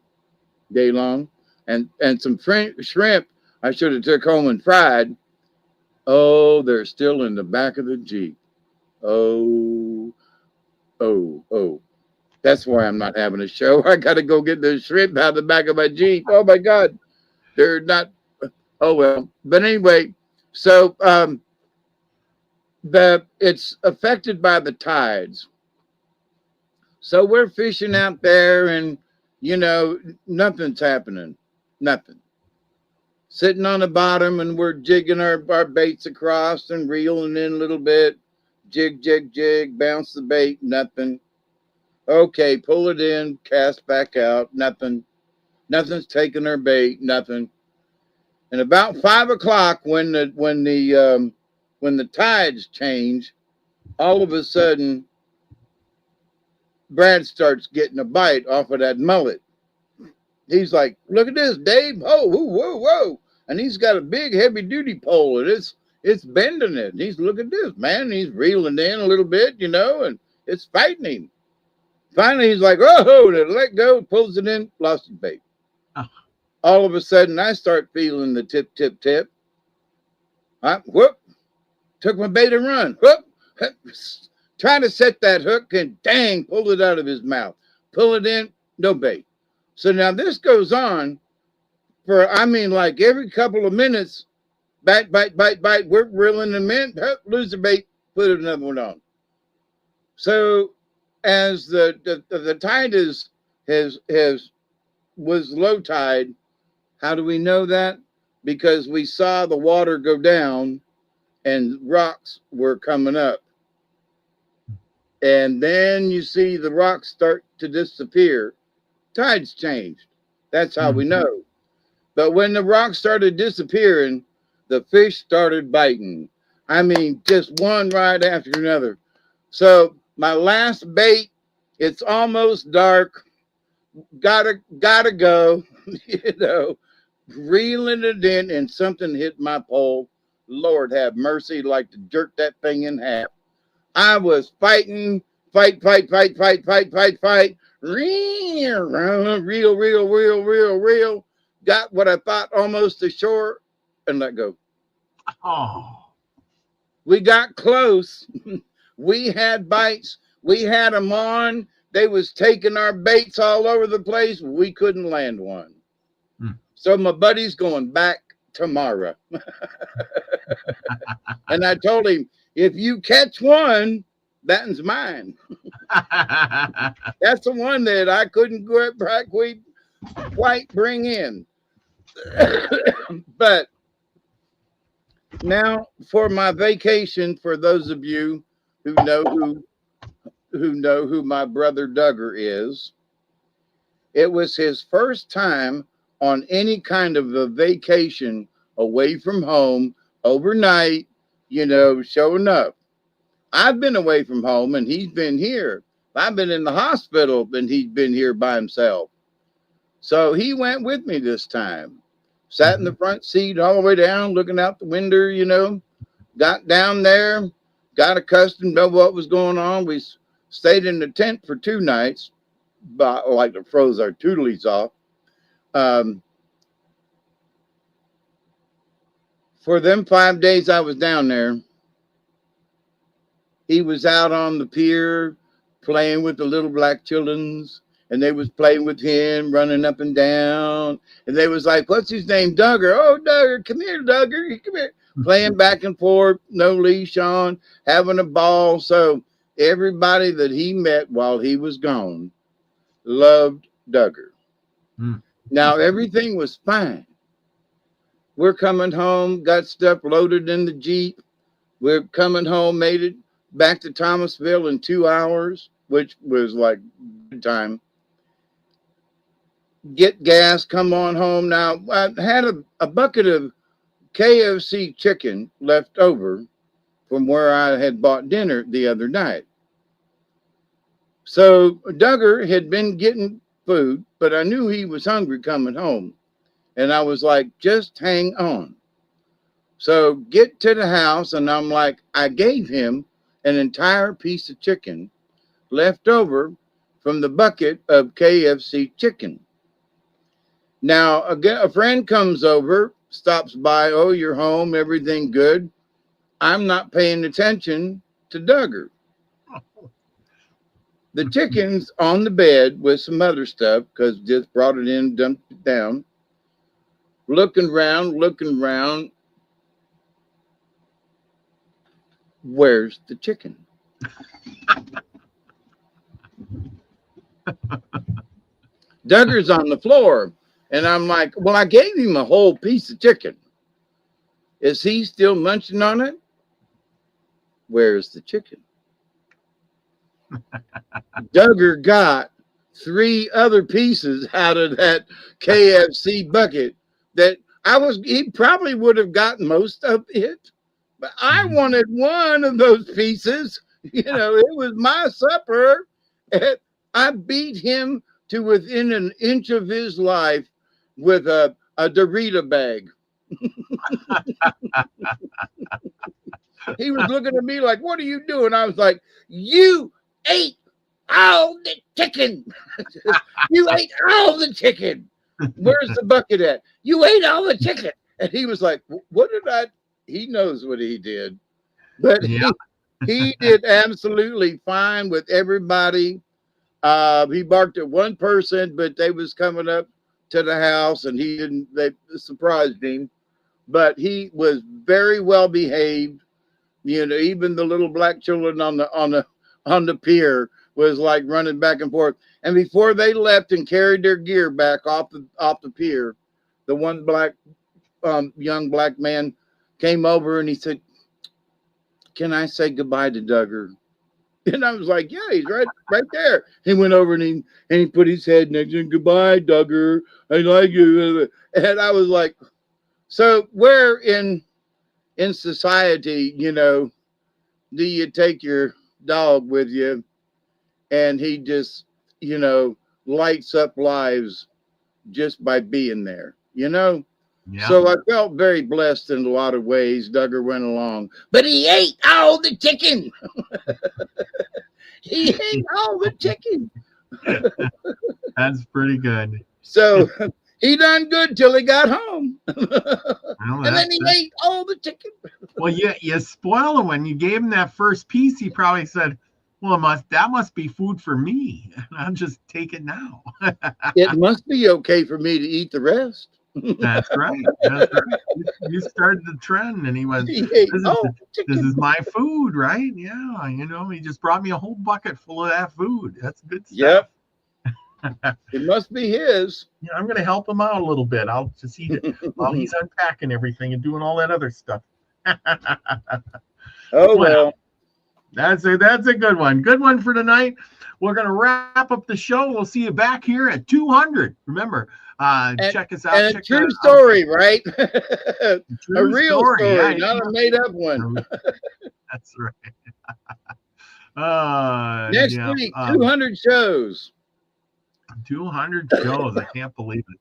Speaker 2: day long, and some shrimp I should have took home and fried. Oh, they're still in the back of the Jeep. Oh. That's why I'm not having a show. I got to go get the shrimp out of the back of my Jeep. Oh, my God. They're not. Oh, well. But anyway, so it's affected by the tides. So we're fishing out there and, nothing's happening. Nothing. Sitting on the bottom, and we're jigging our baits across and reeling in a little bit. Jig, jig, jig, bounce the bait, nothing. Okay, pull it in, cast back out, nothing. Nothing's taking our bait, nothing. And about 5 o'clock, when the tides change, all of a sudden, Brad starts getting a bite off of that mullet. He's like, "Look at this, Dave! Oh, whoa!" And he's got a big, heavy-duty pole, and it's bending it. And he's, "Look at this, man!" And he's reeling in a little bit, and it's fighting him. Finally, he's like, "Oh!" And let go, pulls it in, lost his bait. Oh. All of a sudden, I start feeling the tip. Whoop! Took my bait and run. Whoop! Trying to set that hook, and dang, pulled it out of his mouth. Pull it in, no bait. So now this goes on for, like every couple of minutes, bite. We're reeling them in, lose the bait, put another one on. So as the tide was low tide, how do we know that? Because we saw the water go down and rocks were coming up. And then you see the rocks start to disappear. Tides changed. That's how we know. But when the rocks started disappearing, the fish started biting. I mean, just one right after another. So my last bait, it's almost dark. Gotta go, reeling it in, and something hit my pole. Lord have mercy, like to jerk that thing in half. I was fighting, fight. Reel. Got what I thought almost to shore and let go.
Speaker 1: Oh.
Speaker 2: We got close. We had bites. We had them on. They was taking our baits all over the place. We couldn't land one. So my buddy's going back tomorrow. And I told him, if you catch one, that's mine. That's the one that I couldn't quite bring in. But now for my vacation, for those of you who know who my brother Duggar is, it was his first time on any kind of a vacation away from home overnight, showing up. I've been away from home and he's been here. I've been in the hospital and he's been here by himself. So he went with me this time. Sat in the front seat all the way down, looking out the window, got down there, got accustomed to what was going on. We stayed in the tent for 2 nights, but like to froze our tootlies off. For them 5 days I was down there, he was out on the pier playing with the little black childrens, and they was playing with him, running up and down. And they was like, what's his name? Duggar. Oh, Duggar, come here, Duggar. Come here. Playing back and forth, no leash on, having a ball. So everybody that he met while he was gone loved Duggar. Now, everything was fine. We're coming home, got stuff loaded in the Jeep. We're coming home, made it back to Thomasville in 2 hours, which was like good time. Get gas, come on home. Now, I had a bucket of KFC chicken left over from where I had bought dinner the other night. So Duggar had been getting food, but I knew he was hungry coming home. And I was like, just hang on. So get to the house, and I'm like, I gave him an entire piece of chicken left over from the bucket of KFC chicken. Now, a friend comes over, stops by, oh, you're home, everything good. I'm not paying attention to Duggar. The chicken's on the bed with some other stuff, because just brought it in, dumped it down. Looking around. Where's the chicken? Duggar's on the floor. And I'm like, well, I gave him a whole piece of chicken. Is he still munching on it? Where's the chicken? Duggar got 3 other pieces out of that KFC bucket that he probably would have gotten most of it, but I wanted one of those pieces. It was my supper. And I beat him to within an inch of his life with a Dorito bag. He was looking at me like, what are you doing? I was like, you ate all the chicken. You ate all the chicken. Where's the bucket at? You ate all the chicken. And he was like, what did I? He knows what he did. But he did absolutely fine with everybody. He barked at one person, but they was coming up to the house and they surprised him. But he was very well behaved. Even the little black children on on the pier was like running back and forth. And before they left and carried their gear back off the pier, the one young black man came over and he said, "Can I say goodbye to Duggar?" And I was like, "Yeah, he's right there." He went over and he put his head next to him. "Goodbye, Duggar. I like you." And I was like, so where in society, do you take your dog with you and he just, lights up lives just by being there,
Speaker 1: Yeah.
Speaker 2: So I felt very blessed in a lot of ways. Duggar went along, but he ate all the chicken. He ate all the chicken.
Speaker 1: That's pretty good.
Speaker 2: So he done good till he got home.
Speaker 1: Well,
Speaker 2: and then he ate all the chicken.
Speaker 1: Well, you spoil him. When you gave him that first piece, he probably said, "Well, that must be food for me. I'll just take it now."
Speaker 2: It must be okay for me to eat the rest.
Speaker 1: That's right. That's right. You started the trend, and he went, "This is my food, right? Yeah, he just brought me a whole bucket full of that food. That's good stuff."
Speaker 2: Yep. It must be his.
Speaker 1: Yeah, I'm going to help him out a little bit. I'll just eat it while he's unpacking everything and doing all that other stuff.
Speaker 2: Well.
Speaker 1: That's a good one. Good one for tonight. We're going to wrap up the show. We'll see you back here at 200. Remember, check us out.
Speaker 2: And a true story, right? A real story,
Speaker 1: yeah,
Speaker 2: not a made-up one.
Speaker 1: That's right.
Speaker 2: Next week, 200 shows.
Speaker 1: 200 shows. I can't believe it.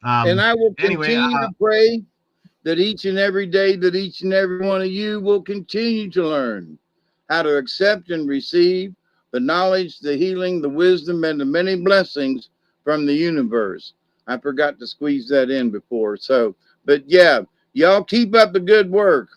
Speaker 2: And I will continue to pray that each and every day that each and every one of you will continue to learn how to accept and receive the knowledge, the healing, the wisdom, and the many blessings from the universe. I forgot to squeeze that in before. But yeah, y'all keep up the good work.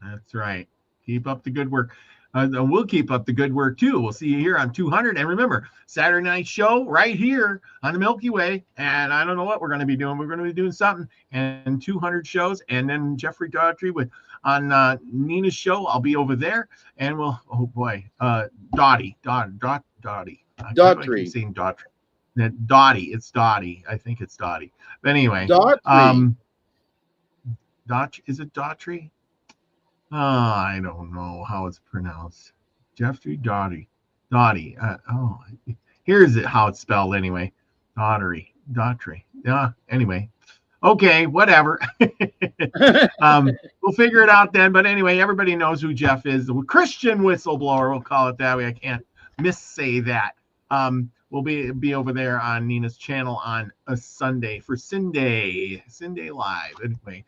Speaker 1: That's right. Keep up the good work. We'll keep up the good work too. We'll see you here on 200. And remember, Saturday night show right here on the Milky Way. And I don't know what we're going to be doing. We're going to be doing something. And 200 shows. And then Jeffrey Daughtry on Nina's show. I'll be over there. And we'll, Dottie.
Speaker 2: Daughtry.
Speaker 1: Saying Daughtry. Dottie. It's Dottie. I think it's Dottie. But anyway.
Speaker 2: Daughtry.
Speaker 1: Is it Daughtry? I don't know how it's pronounced. Jeffrey Dottie. Here's how it's spelled anyway. Daughtry. Yeah. Anyway. Okay. Whatever. We'll figure it out then. But anyway, everybody knows who Jeff is. The Christian whistleblower. We'll call it that way. I can't missay that. We'll be over there on Nina's channel on a Sunday for Cinday Live. Anyway,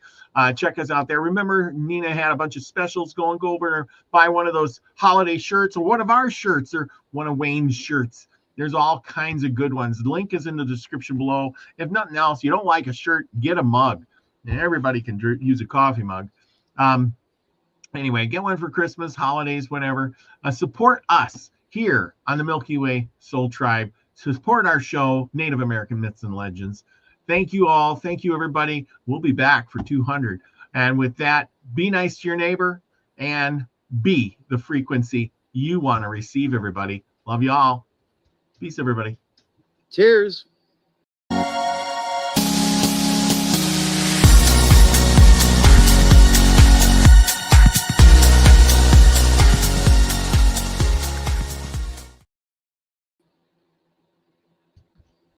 Speaker 1: check us out there. Remember, Nina had a bunch of specials going. Go over and buy one of those holiday shirts or one of our shirts or one of Wayne's shirts. There's all kinds of good ones. The link is in the description below. If nothing else, you don't like a shirt, get a mug. Everybody can use a coffee mug. Anyway, get one for Christmas, holidays, whatever. Support us here on the Milky Way Soul Tribe. Support our show, Native American Myths and Legends. Thank you all. Thank you, everybody. We'll be back for 200. And with that, be nice to your neighbor and be the frequency you want to receive, everybody. Love you all. Peace, everybody.
Speaker 2: Cheers.